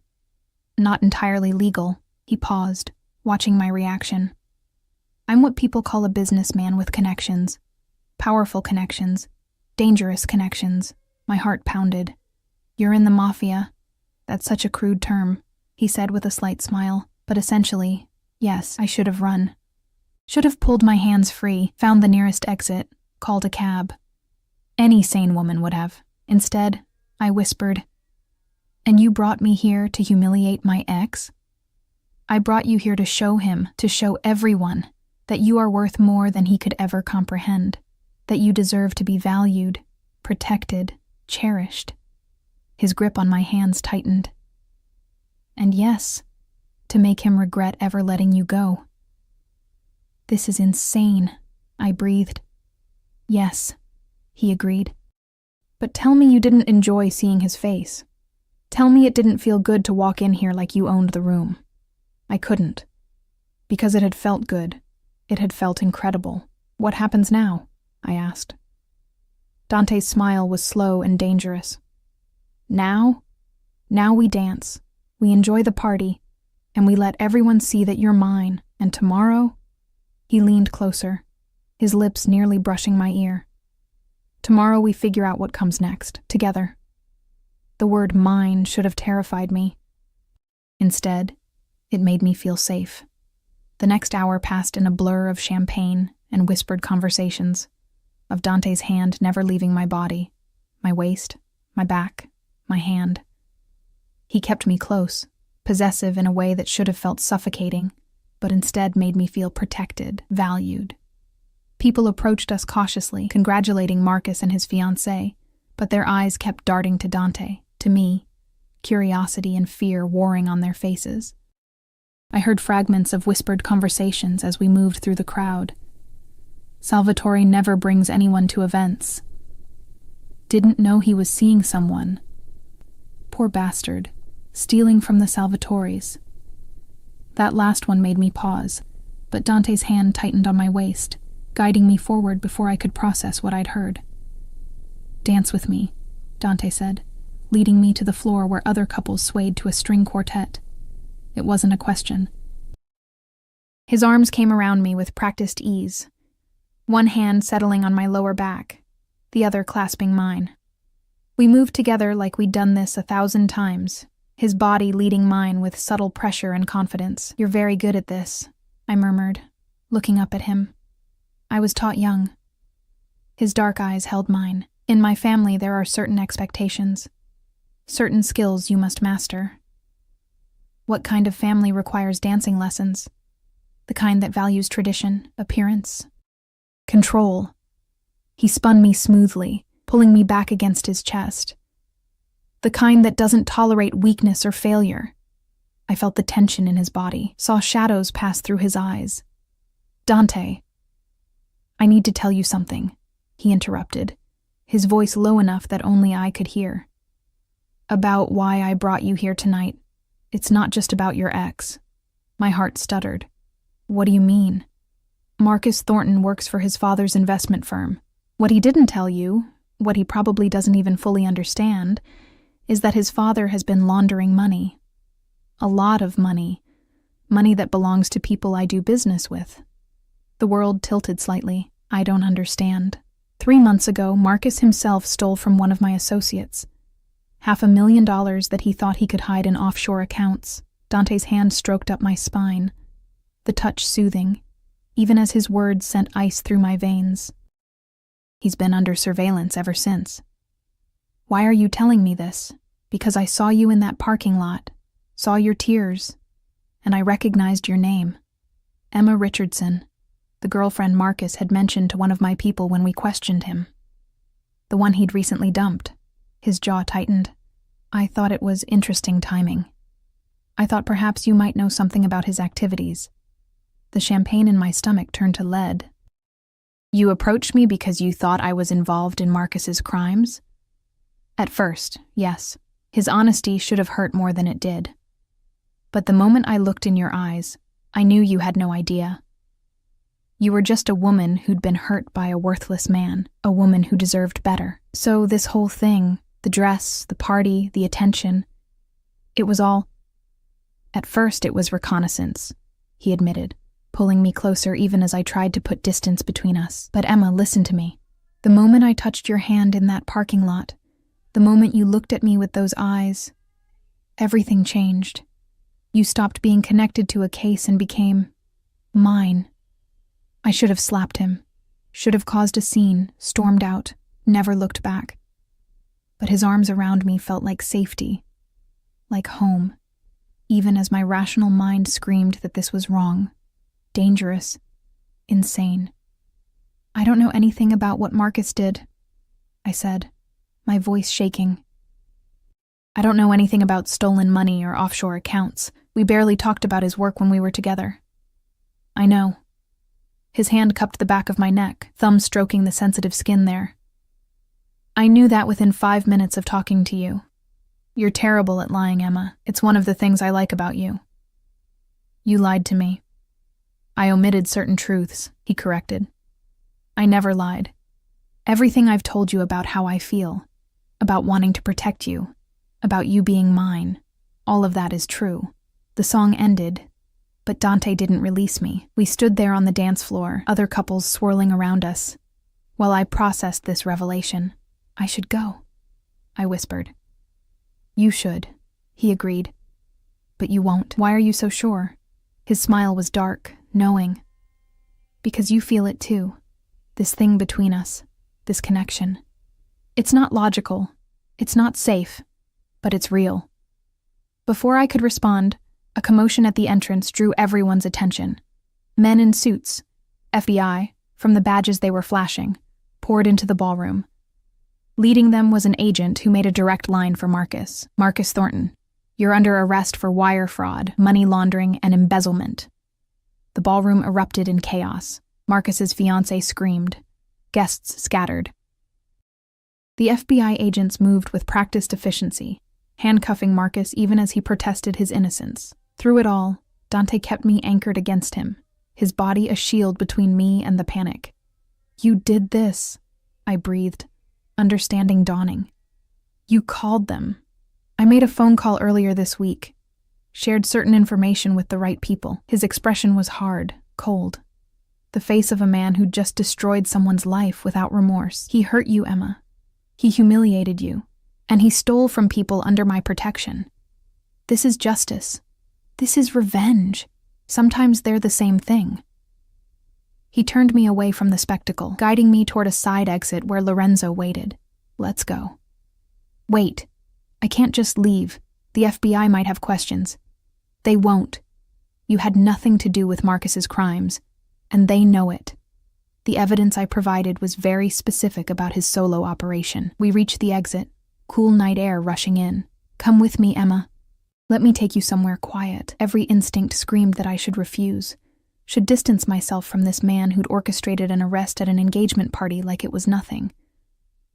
not entirely legal." He paused, watching my reaction. "I'm what people call a businessman with connections. Powerful connections. Dangerous connections." My heart pounded. "You're in the Mafia. That's such a crude term," he said with a slight smile. "But essentially, yes, I should have run. Should have pulled my hands free, found the nearest exit, called a cab. Any sane woman would have. Instead, I whispered, 'And you brought me here to humiliate my ex?' I brought you here to show him, to show everyone, that you are worth more than he could ever comprehend, that you deserve to be valued, protected, cherished." His grip on my hands tightened. "And yes, to make him regret ever letting you go." "This is insane," I breathed. "Yes," he agreed. "But tell me you didn't enjoy seeing his face. Tell me it didn't feel good to walk in here like you owned the room." I couldn't. Because it had felt good. It had felt incredible. "What happens now?" I asked. Dante's smile was slow and dangerous. Now we dance. We enjoy the party, and we let everyone see that you're mine, and tomorrow..." He leaned closer, his lips nearly brushing my ear. "Tomorrow we figure out what comes next, together." The word mine should have terrified me. Instead, it made me feel safe. The next hour passed in a blur of champagne and whispered conversations, of Dante's hand never leaving my body, my waist, my back, my hand. He kept me close, possessive in a way that should have felt suffocating, but instead made me feel protected, valued. People approached us cautiously, congratulating Marcus and his fiancée, but their eyes kept darting to Dante, to me, curiosity and fear warring on their faces. I heard fragments of whispered conversations as we moved through the crowd. "Salvatore never brings anyone to events. Didn't know he was seeing someone. Poor bastard, stealing from the Salvatores." That last one made me pause, but Dante's hand tightened on my waist, guiding me forward before I could process what I'd heard. "Dance with me," Dante said, leading me to the floor where other couples swayed to a string quartet. It wasn't a question. His arms came around me with practiced ease, one hand settling on my lower back, the other clasping mine. We moved together like we'd done this 1,000 times, his body leading mine with subtle pressure and confidence. "You're very good at this," I murmured, looking up at him. "I was taught young." His dark eyes held mine. "In my family there are certain expectations, certain skills you must master." "What kind of family requires dancing lessons? The kind that values tradition, appearance, control?" He spun me smoothly, pulling me back against his chest. "The kind that doesn't tolerate weakness or failure." I felt the tension in his body, saw shadows pass through his eyes. "Dante, I need to tell you something," he interrupted, his voice low enough that only I could hear. "About why I brought you here tonight. It's not just about your ex." My heart stuttered. "What do you mean?" "Marcus Thornton works for his father's investment firm. What he didn't tell you, what he probably doesn't even fully understand, is that his father has been laundering money. A lot of money. Money that belongs to people I do business with. The world tilted slightly. I don't understand. 3 months ago, Marcus himself stole from one of my associates. $500,000 that he thought he could hide in offshore accounts. Dante's hand stroked up my spine, the touch soothing, even as his words sent ice through my veins. He's been under surveillance ever since. Why are you telling me this? Because I saw you in that parking lot, saw your tears, and I recognized your name. Emma Richardson, the girlfriend Marcus had mentioned to one of my people when we questioned him. The one he'd recently dumped. His jaw tightened. I thought it was interesting timing. I thought perhaps you might know something about his activities. The champagne in my stomach turned to lead. You approached me because you thought I was involved in Marcus's crimes? At first, yes. His honesty should have hurt more than it did. But the moment I looked in your eyes, I knew you had no idea. You were just a woman who'd been hurt by a worthless man, a woman who deserved better. So this whole thing, the dress, the party, the attention, it was all... At first it was reconnaissance, he admitted, pulling me closer even as I tried to put distance between us. But Emma, listen to me. The moment I touched your hand in that parking lot, the moment you looked at me with those eyes, everything changed. You stopped being connected to a case and became mine. I should have slapped him, should have caused a scene, stormed out, never looked back. But his arms around me felt like safety, like home, even as my rational mind screamed that this was wrong, dangerous, insane. I don't know anything about what Marcus did, I said, my voice shaking. I don't know anything about stolen money or offshore accounts. We barely talked about his work when we were together. I know. His hand cupped the back of my neck, thumb stroking the sensitive skin there. I knew that within 5 minutes of talking to you. You're terrible at lying, Emma. It's one of the things I like about you. You lied to me. I omitted certain truths, he corrected. I never lied. Everything I've told you about how I feel, about wanting to protect you, about you being mine, all of that is true. The song ended, but Dante didn't release me. We stood there on the dance floor, other couples swirling around us. While I processed this revelation, I should go, I whispered. You should, he agreed. But you won't. Why are you so sure? His smile was dark, knowing. Because you feel it too. This thing between us, this connection. It's not logical, it's not safe, but it's real. Before I could respond, a commotion at the entrance drew everyone's attention. Men in suits, FBI, from the badges they were flashing, poured into the ballroom. Leading them was an agent who made a direct line for Marcus. Marcus Thornton, you're under arrest for wire fraud, money laundering, and embezzlement. The ballroom erupted in chaos. Marcus's fiancée screamed. Guests scattered. The FBI agents moved with practiced efficiency, handcuffing Marcus even as he protested his innocence. Through it all, Dante kept me anchored against him, his body a shield between me and the panic. You did this, I breathed, understanding dawning. You called them. I made a phone call earlier this week, shared certain information with the right people. His expression was hard, cold. The face of a man who'd just destroyed someone's life without remorse. He hurt you, Emma. He humiliated you, and he stole from people under my protection. This is justice. This is revenge. Sometimes they're the same thing. He turned me away from the spectacle, guiding me toward a side exit where Lorenzo waited. Let's go. Wait. I can't just leave. The FBI might have questions. They won't. You had nothing to do with Marcus's crimes, and they know it. The evidence I provided was very specific about his solo operation. We reached the exit, cool night air rushing in. Come with me, Emma. Let me take you somewhere quiet. Every instinct screamed that I should refuse, should distance myself from this man who'd orchestrated an arrest at an engagement party like it was nothing.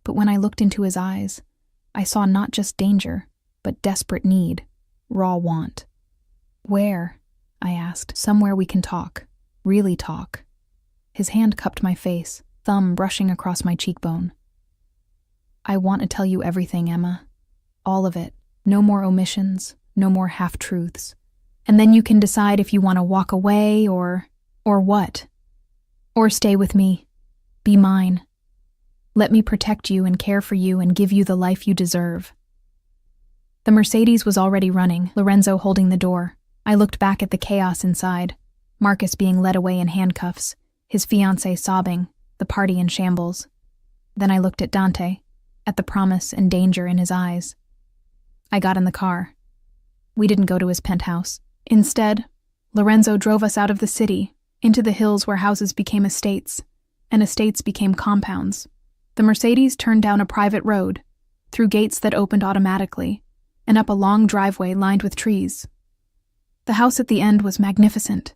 But when I looked into his eyes, I saw not just danger, but desperate need, raw want. Where? I asked. Somewhere we can talk. Really talk. His hand cupped my face, thumb brushing across my cheekbone. I want to tell you everything, Emma. All of it. No more omissions, no more half-truths. And then you can decide if you want to walk away or what. Or stay with me. Be mine. Let me protect you and care for you and give you the life you deserve." The Mercedes was already running, Lorenzo holding the door. I looked back at the chaos inside. Marcus being led away in handcuffs, his fiancée sobbing, the party in shambles. Then I looked at Dante, at the promise and danger in his eyes. I got in the car. We didn't go to his penthouse. Instead, Lorenzo drove us out of the city, into the hills where houses became estates, and estates became compounds. The Mercedes turned down a private road, through gates that opened automatically, and up a long driveway lined with trees. The house at the end was magnificent.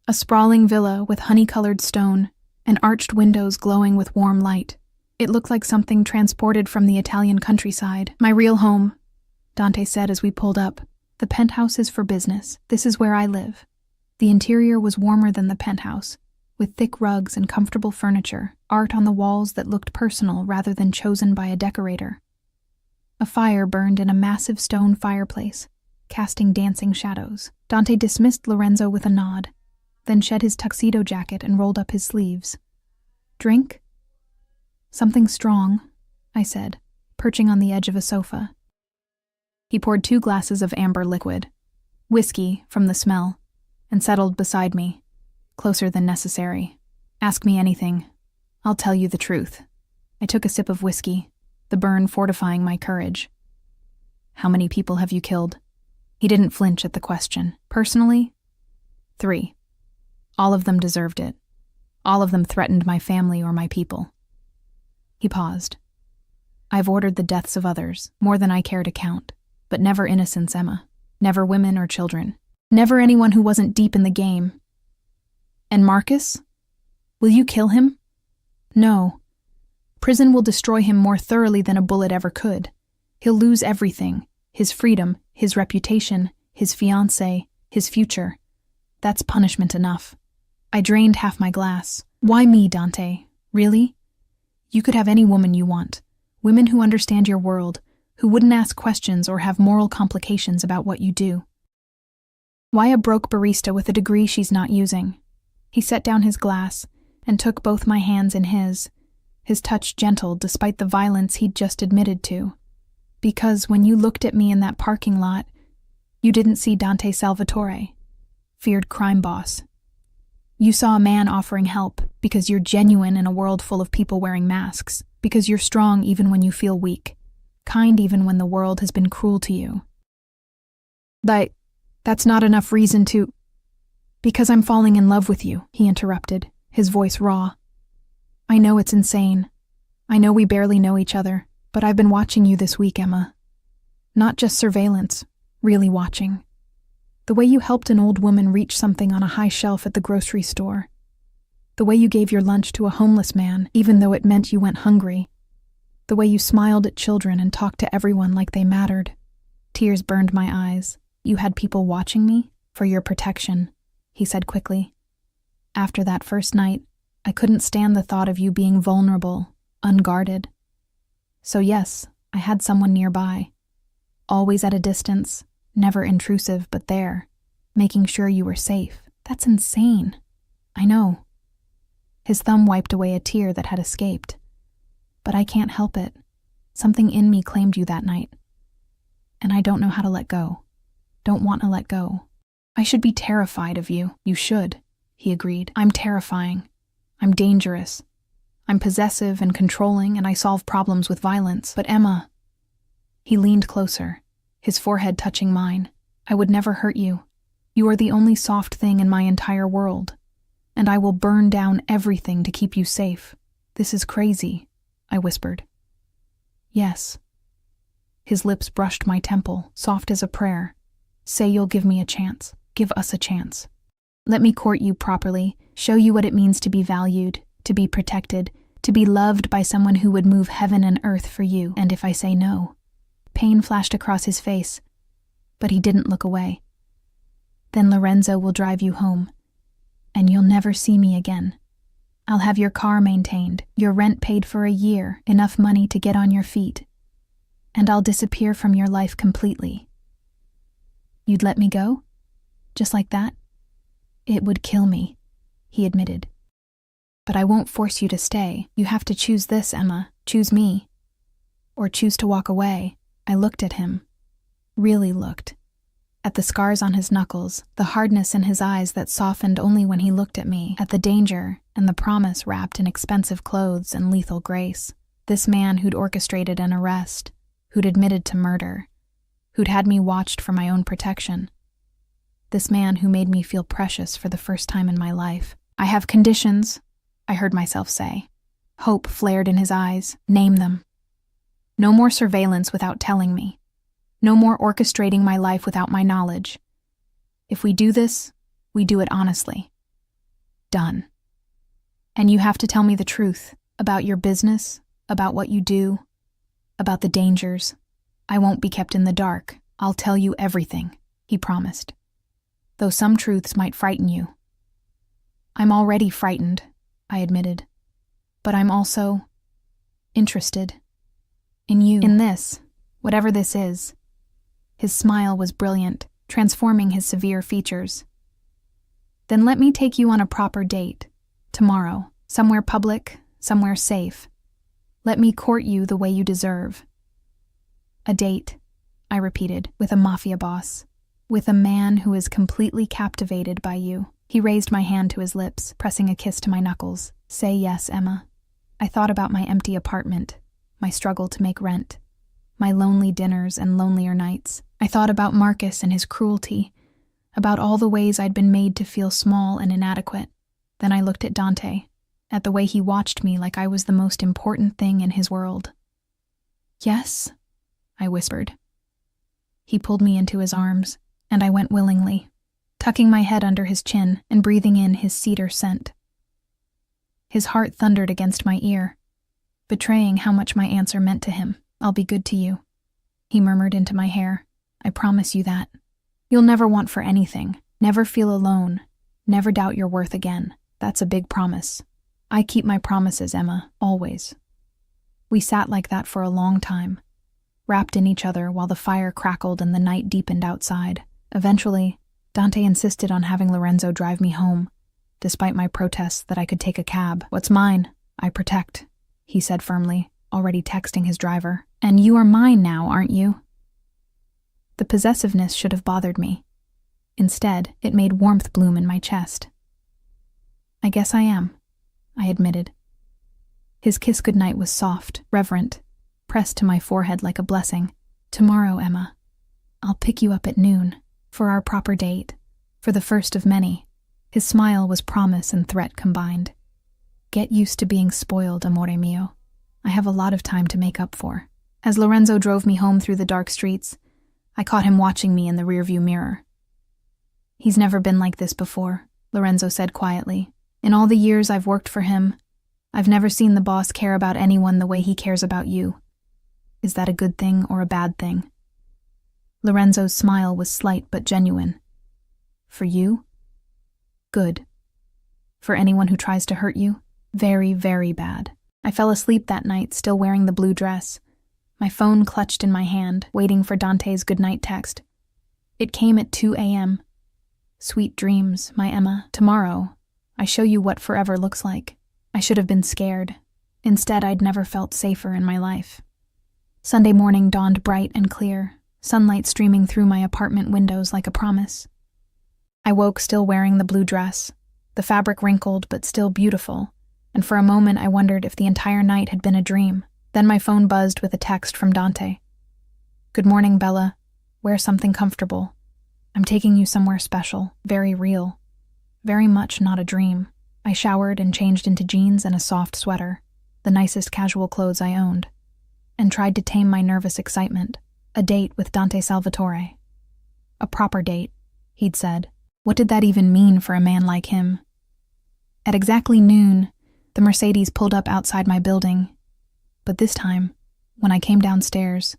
A sprawling villa with honey-colored stone and arched windows glowing with warm light. It looked like something transported from the Italian countryside. "My real home," Dante said as we pulled up. "The penthouse is for business. This is where I live." The interior was warmer than the penthouse, with thick rugs and comfortable furniture, art on the walls that looked personal rather than chosen by a decorator. A fire burned in a massive stone fireplace, casting dancing shadows. Dante dismissed Lorenzo with a nod, then shed his tuxedo jacket and rolled up his sleeves. "Drink?" "Something strong," I said, perching on the edge of a sofa. He poured 2 glasses of amber liquid, whiskey from the smell, and settled beside me, closer than necessary. "Ask me anything. I'll tell you the truth." I took a sip of whiskey, the burn fortifying my courage. "How many people have you killed?" He didn't flinch at the question. "Personally, 3. All of them deserved it. All of them threatened my family or my people." He paused. "I've ordered the deaths of others, more than I care to count, but never innocents, Emma. Never women or children. Never anyone who wasn't deep in the game." "And Marcus? Will you kill him?" "No. Prison will destroy him more thoroughly than a bullet ever could. He'll lose everything, his freedom, his reputation, his fiancée, his future. That's punishment enough." I drained half my glass. "Why me, Dante? Really? You could have any woman you want. Women who understand your world, who wouldn't ask questions or have moral complications about what you do. Why a broke barista with a degree she's not using?" He set down his glass and took both my hands in his touch gentle despite the violence he'd just admitted to. "Because when you looked at me in that parking lot, you didn't see Dante Salvatore, feared crime boss. You saw a man offering help because you're genuine in a world full of people wearing masks, because you're strong even when you feel weak, kind even when the world has been cruel to you." That's not enough reason to—" "Because I'm falling in love with you," he interrupted, his voice raw. "I know it's insane. I know we barely know each other, but I've been watching you this week, Emma. Not just surveillance, really watching. The way you helped an old woman reach something on a high shelf at the grocery store. The way you gave your lunch to a homeless man, even though it meant you went hungry. The way you smiled at children and talked to everyone like they mattered." Tears burned my eyes. "You had people watching me? For your protection," he said quickly. "After that first night, I couldn't stand the thought of you being vulnerable, unguarded. So yes, I had someone nearby. Always at a distance, never intrusive, but there, making sure you were safe. That's insane." "I know." His thumb wiped away a tear that had escaped. "But I can't help it. Something in me claimed you that night. And I don't know how to let go. Don't want to let go." "I should be terrified of you." "You should," he agreed. "I'm terrifying. I'm dangerous. I'm possessive and controlling, and I solve problems with violence. But Emma—" He leaned closer, his forehead touching mine. "I would never hurt you. You are the only soft thing in my entire world. And I will burn down everything to keep you safe. This is crazy," I whispered. "Yes." His lips brushed my temple, soft as a prayer. "Say you'll give me a chance. Give us a chance. Let me court you properly, show you what it means to be valued, to be protected, to be loved by someone who would move heaven and earth for you. And if I say no—" Pain flashed across his face, but he didn't look away. "Then Lorenzo will drive you home, and you'll never see me again. I'll have your car maintained, your rent paid for a year, enough money to get on your feet. And I'll disappear from your life completely." "You'd let me go? Just like that?" "It would kill me," he admitted. But I won't force you to stay. You have to choose this, Emma. Choose me. Or choose to walk away. I looked at him. Really looked. At the scars on his knuckles, the hardness in his eyes that softened only when he looked at me, at the danger and the promise wrapped in expensive clothes and lethal grace. This man who'd orchestrated an arrest, who'd admitted to murder, who'd had me watched for my own protection. This man who made me feel precious for the first time in my life. I have conditions, I heard myself say. Hope flared in his eyes. Name them. No more surveillance without telling me. No more orchestrating my life without my knowledge. If we do this, we do it honestly. Done. And you have to tell me the truth about your business, about what you do, about the dangers. I won't be kept in the dark. I'll tell you everything, he promised. Though some truths might frighten you. I'm already frightened, I admitted. But I'm also interested in you. In this, whatever this is. His smile was brilliant, transforming his severe features. Then let me take you on a proper date. Tomorrow, somewhere public, somewhere safe. Let me court you the way you deserve. A date, I repeated, with a Mafia boss. With a man who is completely captivated by you. He raised my hand to his lips, pressing a kiss to my knuckles. Say yes, Emma. I thought about my empty apartment, my struggle to make rent, my lonely dinners and lonelier nights. I thought about Marcus and his cruelty, about all the ways I'd been made to feel small and inadequate. Then I looked at Dante, at the way he watched me like I was the most important thing in his world. Yes, I whispered. He pulled me into his arms, and I went willingly, tucking my head under his chin and breathing in his cedar scent. His heart thundered against my ear, betraying how much my answer meant to him. I'll be good to you, he murmured into my hair. I promise you that. You'll never want for anything, never feel alone, never doubt your worth again. That's a big promise. I keep my promises, Emma, always. We sat like that for a long time, wrapped in each other while the fire crackled and the night deepened outside. Eventually, Dante insisted on having Lorenzo drive me home, despite my protests that I could take a cab. What's mine, I protect, he said firmly, already texting his driver. And you are mine now, aren't you? The possessiveness should have bothered me. Instead, it made warmth bloom in my chest. I guess I am, I admitted. His kiss goodnight was soft, reverent, pressed to my forehead like a blessing. Tomorrow, Emma, I'll pick you up at noon, for our proper date, for the first of many. His smile was promise and threat combined. Get used to being spoiled, amore mio. I have a lot of time to make up for. As Lorenzo drove me home through the dark streets, I caught him watching me in the rearview mirror. He's never been like this before, Lorenzo said quietly. In all the years I've worked for him, I've never seen the boss care about anyone the way he cares about you. Is that a good thing or a bad thing? Lorenzo's smile was slight but genuine. For you? Good. For anyone who tries to hurt you? Very, very bad. I fell asleep that night, still wearing the blue dress, my phone clutched in my hand, waiting for Dante's goodnight text. It came at 2 a.m. Sweet dreams, my Emma. Tomorrow, I show you what forever looks like. I should have been scared. Instead, I'd never felt safer in my life. Sunday morning dawned bright and clear, sunlight streaming through my apartment windows like a promise. I woke still wearing the blue dress, the fabric wrinkled but still beautiful, and for a moment I wondered if the entire night had been a dream. Then my phone buzzed with a text from Dante. Good morning, Bella. Wear something comfortable. I'm taking you somewhere special, very real. Very much not a dream. I showered and changed into jeans and a soft sweater, the nicest casual clothes I owned, and tried to tame my nervous excitement. A date with Dante Salvatore. A proper date, he'd said. What did that even mean for a man like him? At exactly noon, the Mercedes pulled up outside my building. But this time, when I came downstairs,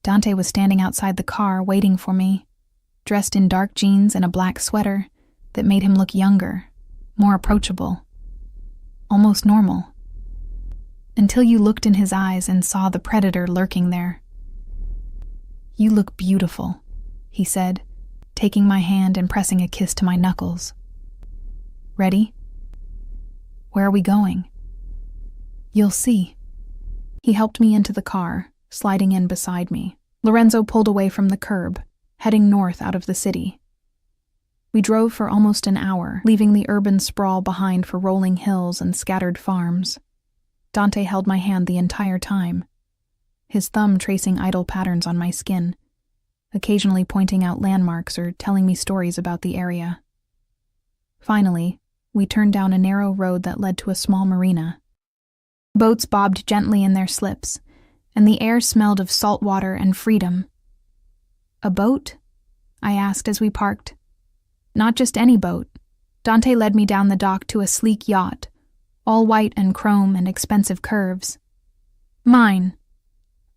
Dante was standing outside the car waiting for me, dressed in dark jeans and a black sweater that made him look younger, more approachable, almost normal. Until you looked in his eyes and saw the predator lurking there. You look beautiful, he said, taking my hand and pressing a kiss to my knuckles. Ready? Where are we going?" "You'll see." He helped me into the car, sliding in beside me. Lorenzo pulled away from the curb, heading north out of the city. We drove for almost an hour, leaving the urban sprawl behind for rolling hills and scattered farms. Dante held my hand the entire time, his thumb tracing idle patterns on my skin, occasionally pointing out landmarks or telling me stories about the area. Finally, we turned down a narrow road that led to a small marina. Boats bobbed gently in their slips, and the air smelled of salt water and freedom. "A boat?" I asked as we parked. "Not just any boat." Dante led me down the dock to a sleek yacht, all white and chrome and expensive curves. "Mine.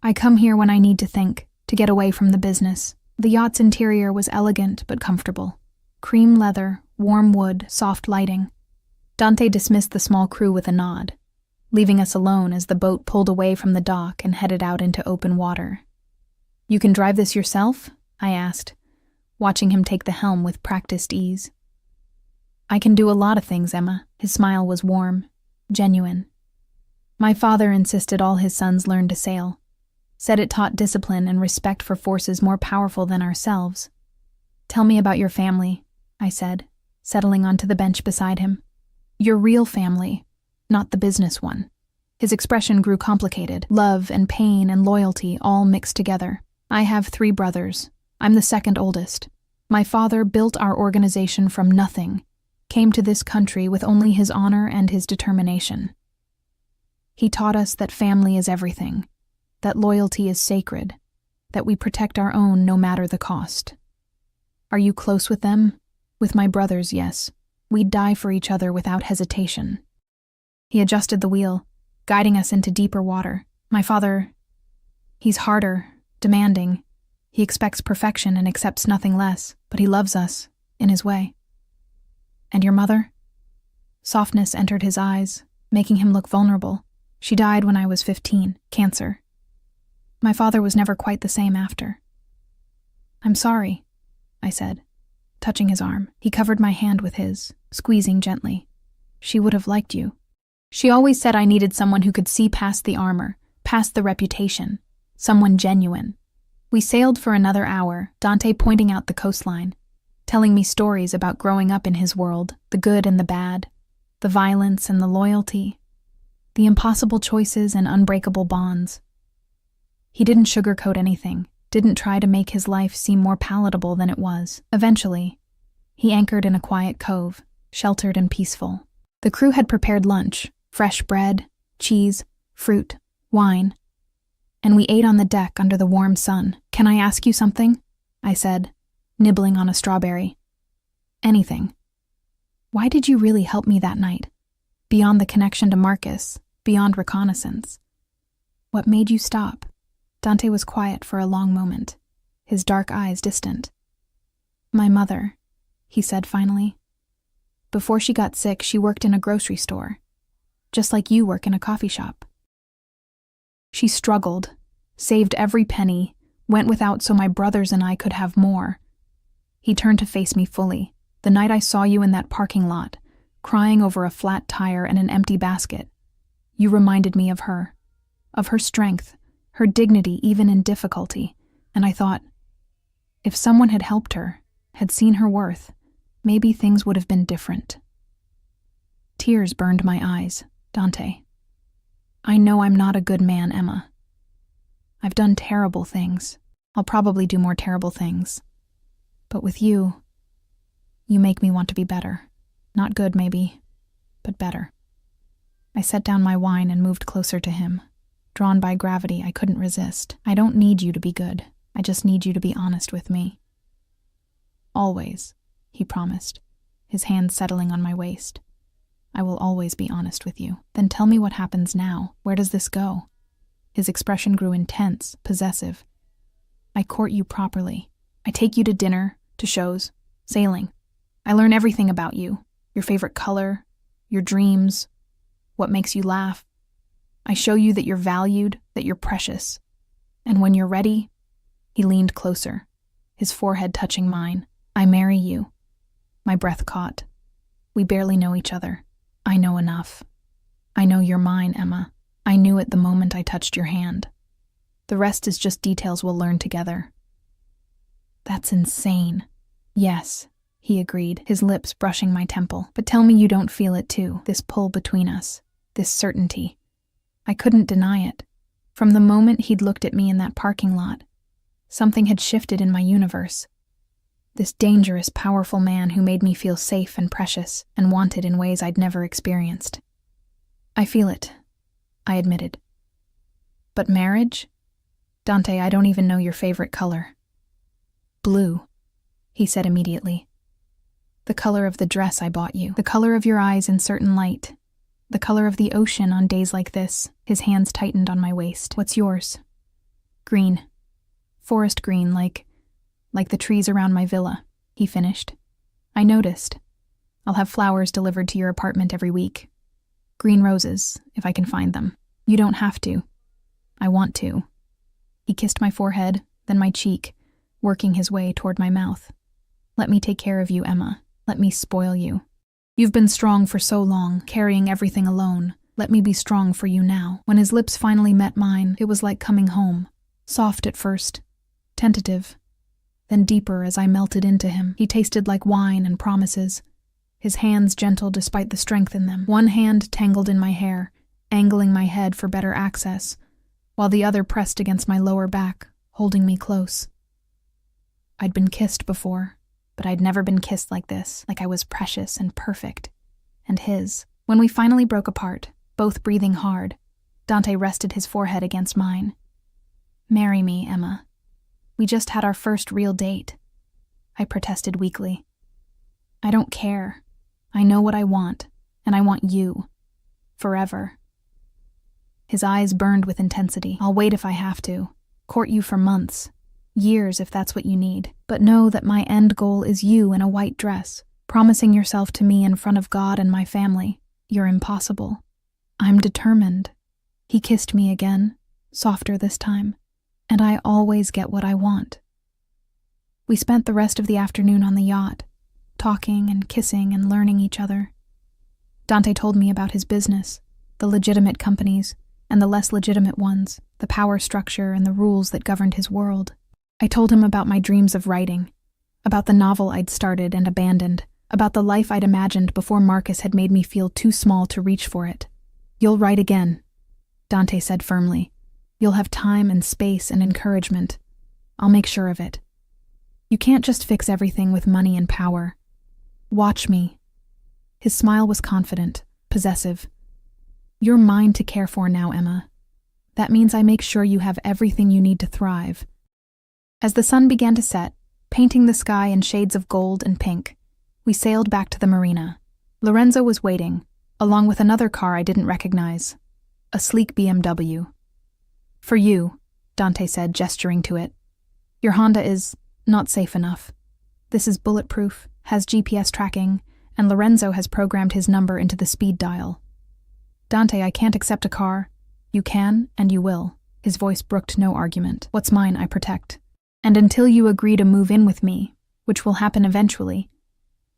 I come here when I need to think, to get away from the business." The yacht's interior was elegant but comfortable. Cream leather, warm wood, soft lighting. Dante dismissed the small crew with a nod, leaving us alone as the boat pulled away from the dock and headed out into open water. "You can drive this yourself?" I asked, watching him take the helm with practiced ease. "I can do a lot of things, Emma." His smile was warm, genuine. "My father insisted all his sons learn to sail. Said it taught discipline and respect for forces more powerful than ourselves." "Tell me about your family," I said, settling onto the bench beside him. "Your real family, not the business one." His expression grew complicated, love and pain and loyalty all mixed together. "I have 3 brothers. I'm the second oldest. My father built our organization from nothing, came to this country with only his honor and his determination. He taught us that family is everything, that loyalty is sacred, that we protect our own no matter the cost." "Are you close with them?" "With my brothers, yes. We'd die for each other without hesitation." He adjusted the wheel, guiding us into deeper water. "My father, he's harder, demanding. He expects perfection and accepts nothing less, but he loves us, in his way." "And your mother?" Softness entered his eyes, making him look vulnerable. "She died when I was 15, cancer. My father was never quite the same after." "I'm sorry," I said, touching his arm. He covered my hand with his, squeezing gently. "She would have liked you. She always said I needed someone who could see past the armor, past the reputation, someone genuine." We sailed for another hour, Dante pointing out the coastline, telling me stories about growing up in his world, the good and the bad, the violence and the loyalty, the impossible choices and unbreakable bonds. He didn't sugarcoat anything, didn't try to make his life seem more palatable than it was. Eventually, he anchored in a quiet cove, sheltered and peaceful. The crew had prepared lunch, fresh bread, cheese, fruit, wine, and we ate on the deck under the warm sun. "Can I ask you something?" I said, nibbling on a strawberry. "Anything." "Why did you really help me that night? Beyond the connection to Marcus, beyond reconnaissance. What made you stop?" Dante was quiet for a long moment, his dark eyes distant. "My mother," he said finally. "Before she got sick, she worked in a grocery store, just like you work in a coffee shop. She struggled, saved every penny, went without so my brothers and I could have more." He turned to face me fully. "The night I saw you in that parking lot, crying over a flat tire and an empty basket, you reminded me of her strength, her dignity even in difficulty, and I thought, if someone had helped her, had seen her worth, maybe things would have been different." Tears burned my eyes. "Dante, I know I'm not a good man, Emma. I've done terrible things. I'll probably do more terrible things. But with you, you make me want to be better. Not good, maybe, but better." I set down my wine and moved closer to him. Drawn by gravity, I couldn't resist. "I don't need you to be good. I just need you to be honest with me." "Always," he promised, his hand settling on my waist. "I will always be honest with you." "Then tell me what happens now. Where does this go?" His expression grew intense, possessive. "I court you properly. I take you to dinner, to shows, sailing. I learn everything about you, your favorite color, your dreams, what makes you laugh. I show you that you're valued, that you're precious. And when you're ready," he leaned closer, his forehead touching mine, "I marry you." My breath caught. We barely know each other. I know enough. I know you're mine, Emma. I knew it the moment I touched your hand. The rest is just details we'll learn together. That's insane. Yes, he agreed, his lips brushing my temple. But tell me you don't feel it too, this pull between us, this certainty. I couldn't deny it. From the moment he'd looked at me in that parking lot, something had shifted in my universe. This dangerous, powerful man who made me feel safe and precious and wanted in ways I'd never experienced. I feel it, I admitted. But marriage? Dante, I don't even know your favorite color. Blue, he said immediately. The color of the dress I bought you, the color of your eyes in certain light, the color of the ocean on days like this. His hands tightened on my waist. What's yours? Green. Forest green, like the trees around my villa, he finished. I noticed. I'll have flowers delivered to your apartment every week. Green roses, if I can find them. You don't have to. I want to. He kissed my forehead, then my cheek, working his way toward my mouth. Let me take care of you, Emma. Let me spoil you. You've been strong for so long, carrying everything alone. Let me be strong for you now. When his lips finally met mine, it was like coming home. Soft at first, tentative, then deeper as I melted into him. He tasted like wine and promises, his hands gentle despite the strength in them. One hand tangled in my hair, angling my head for better access, while the other pressed against my lower back, holding me close. I'd been kissed before, but I'd never been kissed like this, like I was precious and perfect, and his. When we finally broke apart, both breathing hard, Dante rested his forehead against mine. Marry me, Emma. We just had our first real date. I protested weakly. I don't care. I know what I want, and I want you. Forever. His eyes burned with intensity. I'll wait if I have to. Court you for months. Years if that's what you need. But know that my end goal is you in a white dress, promising yourself to me in front of God and my family. You're impossible. I'm determined. He kissed me again, softer this time, and I always get what I want. We spent the rest of the afternoon on the yacht, talking and kissing and learning each other. Dante told me about his business, the legitimate companies and the less legitimate ones, the power structure and the rules that governed his world. I told him about my dreams of writing, about the novel I'd started and abandoned, about the life I'd imagined before Marcus had made me feel too small to reach for it. You'll write again, Dante said firmly. You'll have time and space and encouragement. I'll make sure of it. You can't just fix everything with money and power. Watch me. His smile was confident, possessive. You're mine to care for now, Emma. That means I make sure you have everything you need to thrive. As the sun began to set, painting the sky in shades of gold and pink, we sailed back to the marina. Lorenzo was waiting, along with another car I didn't recognize, a sleek BMW. For you, Dante said, gesturing to it. Your Honda is not safe enough. This is bulletproof, has GPS tracking, and Lorenzo has programmed his number into the speed dial. Dante, I can't accept a car. You can, and you will. His voice brooked no argument. What's mine, I protect. And until you agree to move in with me, which will happen eventually,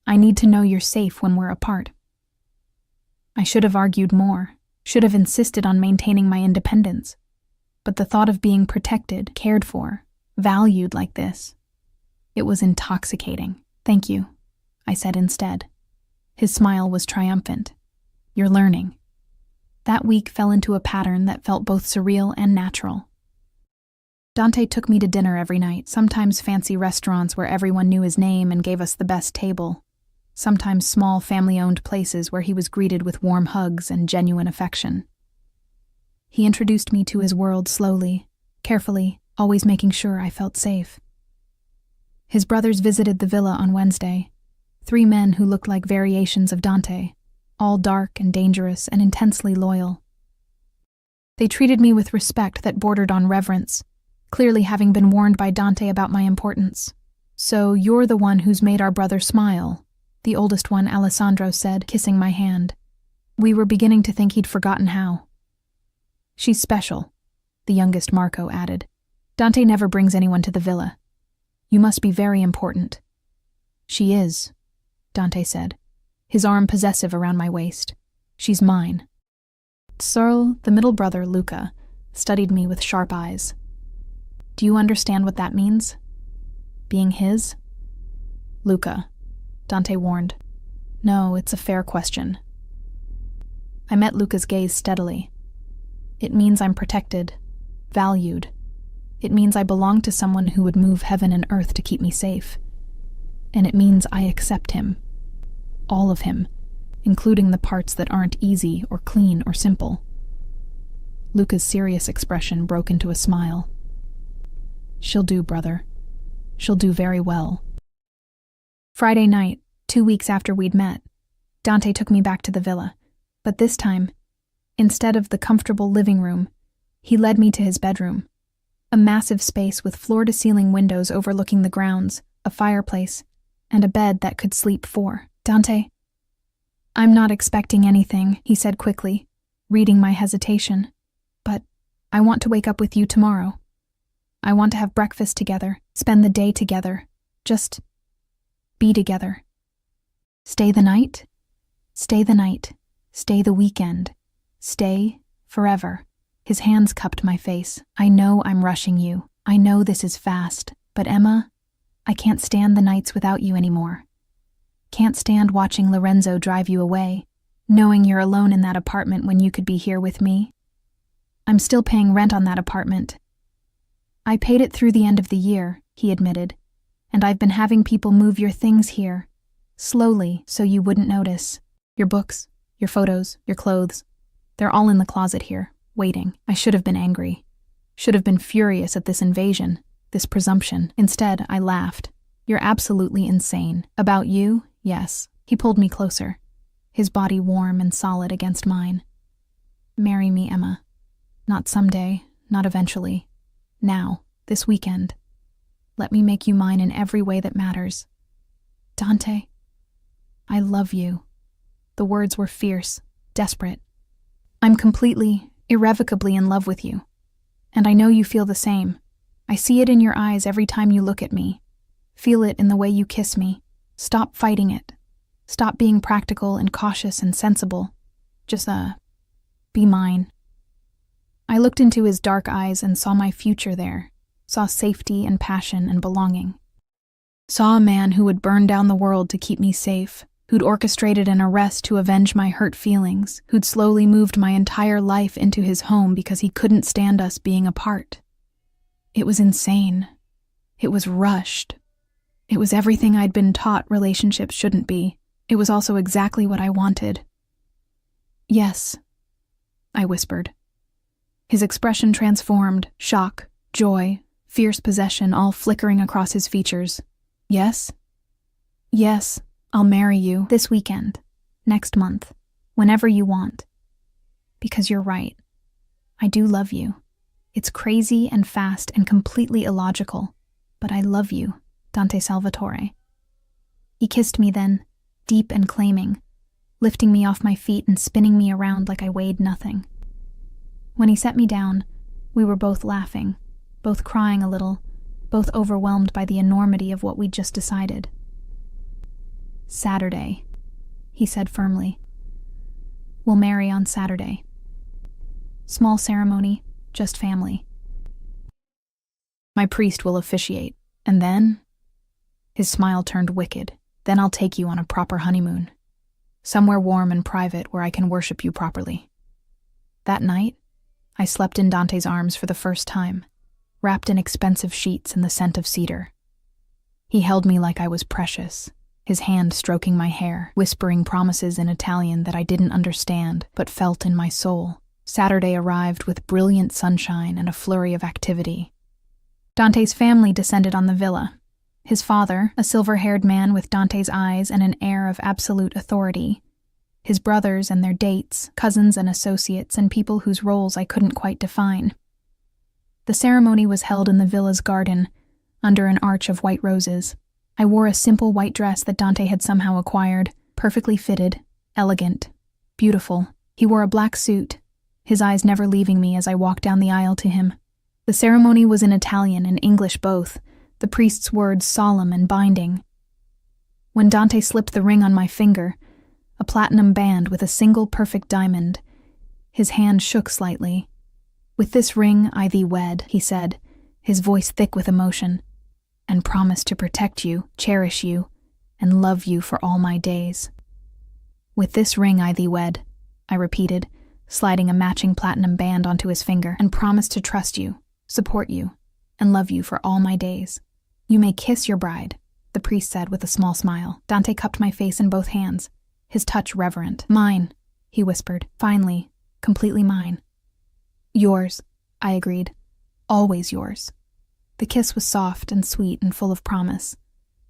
I need to know you're safe when we're apart. I should have argued more, should have insisted on maintaining my independence. But the thought of being protected, cared for, valued like this, it was intoxicating. Thank you, I said instead. His smile was triumphant. You're learning. That week fell into a pattern that felt both surreal and natural. Dante took me to dinner every night, sometimes fancy restaurants where everyone knew his name and gave us the best table, sometimes small family-owned places where he was greeted with warm hugs and genuine affection. He introduced me to his world slowly, carefully, always making sure I felt safe. His brothers visited the villa on Wednesday, 3 men who looked like variations of Dante, all dark and dangerous and intensely loyal. They treated me with respect that bordered on reverence, clearly having been warned by Dante about my importance. So you're the one who's made our brother smile, the oldest one, Alessandro, said, kissing my hand. We were beginning to think he'd forgotten how. She's special, the youngest Marco added. Dante never brings anyone to the villa. You must be very important. She is, Dante said, his arm possessive around my waist. She's mine. Searle, the middle brother, Luca, studied me with sharp eyes. Do you understand what that means? Being his? Luca, Dante warned. No, it's a fair question. I met Luca's gaze steadily. It means I'm protected, valued. It means I belong to someone who would move heaven and earth to keep me safe. And it means I accept him. All of him, including the parts that aren't easy or clean or simple. Luca's serious expression broke into a smile. She'll do, brother. She'll do very well. Friday night, 2 weeks after we'd met, Dante took me back to the villa, but this time, instead of the comfortable living room, he led me to his bedroom, a massive space with floor-to-ceiling windows overlooking the grounds, a fireplace, and a bed that could sleep 4. Dante, I'm not expecting anything, he said quickly, reading my hesitation, but I want to wake up with you tomorrow. I want to have breakfast together, spend the day together, just be together. Stay the night? Stay the night. Stay the weekend. Stay forever. His hands cupped my face. I know I'm rushing you. I know this is fast. But Emma, I can't stand the nights without you anymore. Can't stand watching Lorenzo drive you away, knowing you're alone in that apartment when you could be here with me. I'm still paying rent on that apartment. I paid it through the end of the year, he admitted, and I've been having people move your things here, slowly, so you wouldn't notice. Your books, your photos, your clothes. They're all in the closet here, waiting. I should have been angry. Should have been furious at this invasion, this presumption. Instead, I laughed. You're absolutely insane. About you, yes. He pulled me closer, his body warm and solid against mine. Marry me, Emma. Not someday, not eventually. Now, this weekend. Let me make you mine in every way that matters. Dante, I love you. The words were fierce, desperate. I'm completely, irrevocably in love with you. And I know you feel the same. I see it in your eyes every time you look at me. Feel it in the way you kiss me. Stop fighting it. Stop being practical and cautious and sensible. Just, be mine. I looked into his dark eyes and saw my future there. Saw safety and passion and belonging. Saw a man who would burn down the world to keep me safe, who'd orchestrated an arrest to avenge my hurt feelings, who'd slowly moved my entire life into his home because he couldn't stand us being apart. It was insane. It was rushed. It was everything I'd been taught relationships shouldn't be. It was also exactly what I wanted. Yes, I whispered. His expression transformed, shock, joy, fierce possession all flickering across his features. Yes? Yes, I'll marry you this weekend, next month, whenever you want. Because you're right. I do love you. It's crazy and fast and completely illogical, but I love you, Dante Salvatore. He kissed me then, deep and claiming, lifting me off my feet and spinning me around like I weighed nothing. When he set me down, we were both laughing, both crying a little, both overwhelmed by the enormity of what we'd just decided. Saturday, he said firmly. We'll marry on Saturday. Small ceremony, just family. My priest will officiate, and then... His smile turned wicked. Then I'll take you on a proper honeymoon. Somewhere warm and private where I can worship you properly. That night, I slept in Dante's arms for the first time, wrapped in expensive sheets and the scent of cedar. He held me like I was precious, his hand stroking my hair, whispering promises in Italian that I didn't understand but felt in my soul. Saturday arrived with brilliant sunshine and a flurry of activity. Dante's family descended on the villa. His father, a silver-haired man with Dante's eyes and an air of absolute authority. His brothers and their dates, cousins and associates, and people whose roles I couldn't quite define. The ceremony was held in the villa's garden, under an arch of white roses. I wore a simple white dress that Dante had somehow acquired, perfectly fitted, elegant, beautiful. He wore a black suit, his eyes never leaving me as I walked down the aisle to him. The ceremony was in Italian and English both, the priest's words solemn and binding. When Dante slipped the ring on my finger, a platinum band with a single perfect diamond. His hand shook slightly. "With this ring I thee wed," he said, his voice thick with emotion, "and promise to protect you, cherish you, and love you for all my days." "With this ring I thee wed," I repeated, sliding a matching platinum band onto his finger, "and promise to trust you, support you, and love you for all my days." "You may kiss your bride," the priest said with a small smile. Dante cupped my face in both hands, his touch reverent. "Mine," he whispered, "finally, completely mine." "Yours," I agreed. "Always yours." The kiss was soft and sweet and full of promise.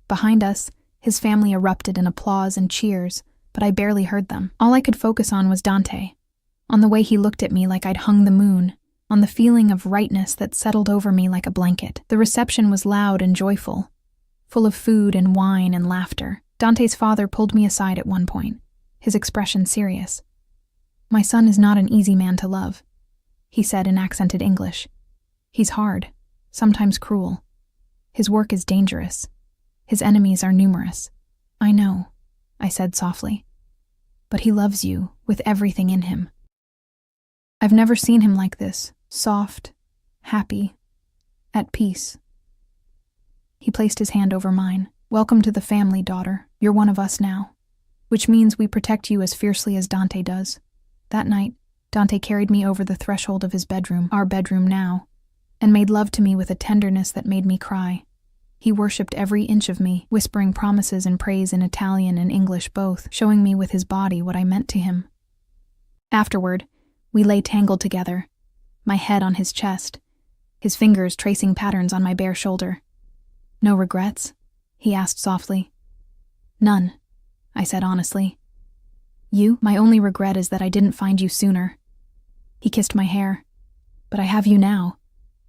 Behind us, his family erupted in applause and cheers, but I barely heard them. All I could focus on was Dante, on the way he looked at me like I'd hung the moon, on the feeling of rightness that settled over me like a blanket. The reception was loud and joyful, full of food and wine and laughter. Dante's father pulled me aside at one point, his expression serious. "My son is not an easy man to love," he said in accented English. "He's hard, sometimes cruel. His work is dangerous. His enemies are numerous." "I know," I said softly. "But he loves you with everything in him." I've never seen him like this, soft, happy, at peace. He placed his hand over mine. "Welcome to the family, daughter. You're one of us now. Which means we protect you as fiercely as Dante does." That night, Dante carried me over the threshold of his bedroom, our bedroom now, and made love to me with a tenderness that made me cry. He worshipped every inch of me, whispering promises and praise in Italian and English both, showing me with his body what I meant to him. Afterward, we lay tangled together, my head on his chest, his fingers tracing patterns on my bare shoulder. "No regrets?" he asked softly. "None," I said honestly. "You? My only regret is that I didn't find you sooner." He kissed my hair. "But I have you now,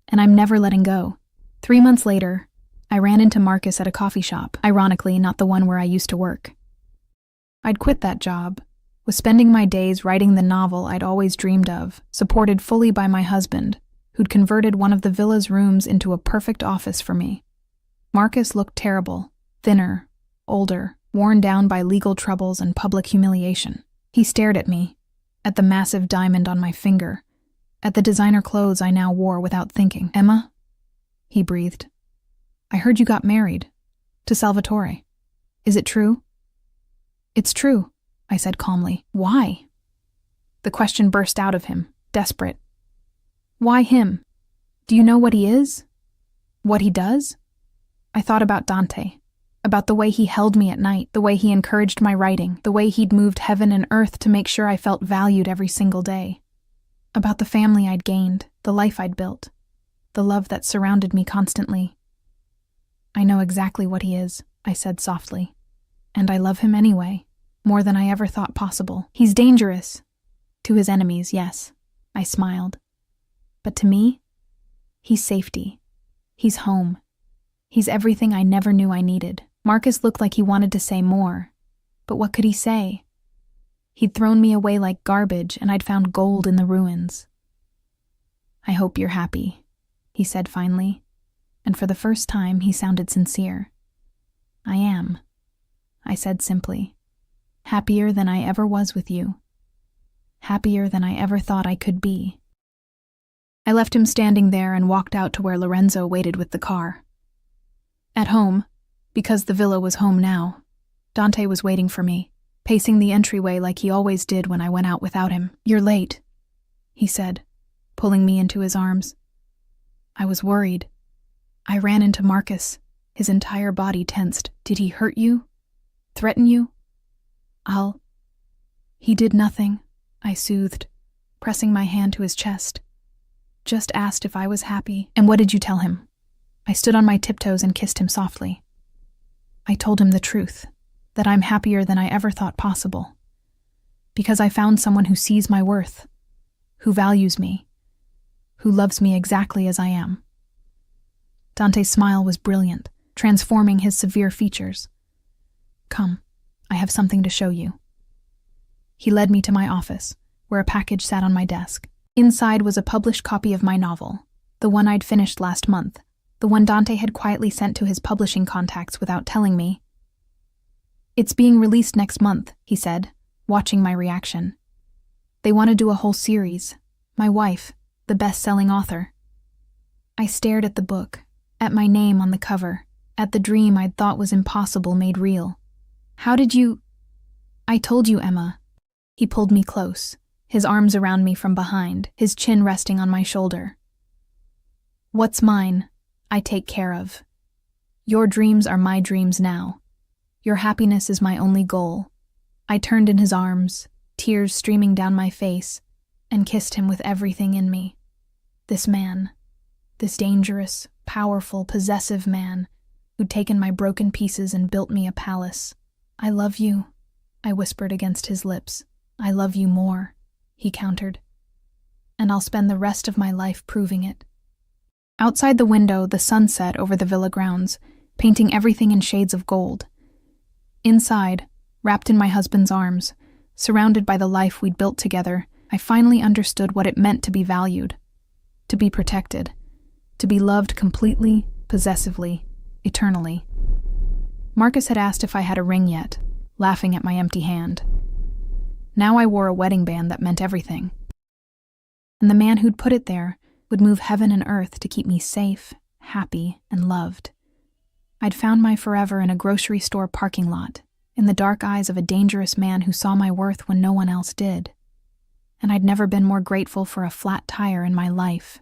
and I'm never letting go." 3 months later, I ran into Marcus at a coffee shop, ironically not the one where I used to work. I'd quit that job, was spending my days writing the novel I'd always dreamed of, supported fully by my husband, who'd converted one of the villa's rooms into a perfect office for me. Marcus looked terrible, thinner, older, worn down by legal troubles and public humiliation. He stared at me, at the massive diamond on my finger, at the designer clothes I now wore without thinking. "Emma?" he breathed. "I heard you got married. To Salvatore. Is it true?" "It's true," I said calmly. "Why?" The question burst out of him, desperate. "Why him? Do you know what he is? What he does?" I thought about Dante, about the way he held me at night, the way he encouraged my writing, the way he'd moved heaven and earth to make sure I felt valued every single day. About the family I'd gained, the life I'd built, the love that surrounded me constantly. "I know exactly what he is," I said softly. "And I love him anyway, more than I ever thought possible. He's dangerous. To his enemies, yes," I smiled. "But to me, he's safety. He's home. He's everything I never knew I needed." Marcus looked like he wanted to say more, but what could he say? He'd thrown me away like garbage, and I'd found gold in the ruins. "I hope you're happy," he said finally, and for the first time he sounded sincere. "I am," I said simply. "Happier than I ever was with you. Happier than I ever thought I could be." I left him standing there and walked out to where Lorenzo waited with the car. At home, because the villa was home now, Dante was waiting for me, pacing the entryway like he always did when I went out without him. "You're late," he said, pulling me into his arms. I was worried. I ran into Marcus, his entire body tensed. "Did he hurt you? Threaten you?" He did nothing," I soothed, pressing my hand to his chest. "Just asked if I was happy." "And what did you tell him?" I stood on my tiptoes and kissed him softly. I told him the truth, that I'm happier than I ever thought possible. Because I found someone who sees my worth, who values me, who loves me exactly as I am. Dante's smile was brilliant, transforming his severe features. "Come, I have something to show you." He led me to my office, where a package sat on my desk. Inside was a published copy of my novel, the one I'd finished last month, the one Dante had quietly sent to his publishing contacts without telling me. "It's being released next month," he said, watching my reaction. They want to do a whole series. My wife, the best-selling author. I stared at the book, at my name on the cover, at the dream I'd thought was impossible made real. How did you... I told you, Emma. He pulled me close, his arms around me from behind, his chin resting on my shoulder. What's mine, I take care of. Your dreams are my dreams now. Your happiness is my only goal. I turned in his arms, tears streaming down my face, and kissed him with everything in me. This man, this dangerous, powerful, possessive man, who'd taken my broken pieces and built me a palace. I love you, I whispered against his lips. I love you more, he countered. And I'll spend the rest of my life proving it. Outside the window, the sun set over the villa grounds, painting everything in shades of gold. Inside, wrapped in my husband's arms, surrounded by the life we'd built together, I finally understood what it meant to be valued, to be protected, to be loved completely, possessively, eternally. Marcus had asked if I had a ring yet, laughing at my empty hand. Now I wore a wedding band that meant everything. And the man who'd put it there would move heaven and earth to keep me safe, happy, and loved. I'd found my forever in a grocery store parking lot, in the dark eyes of a dangerous man who saw my worth when no one else did. And I'd never been more grateful for a flat tire in my life.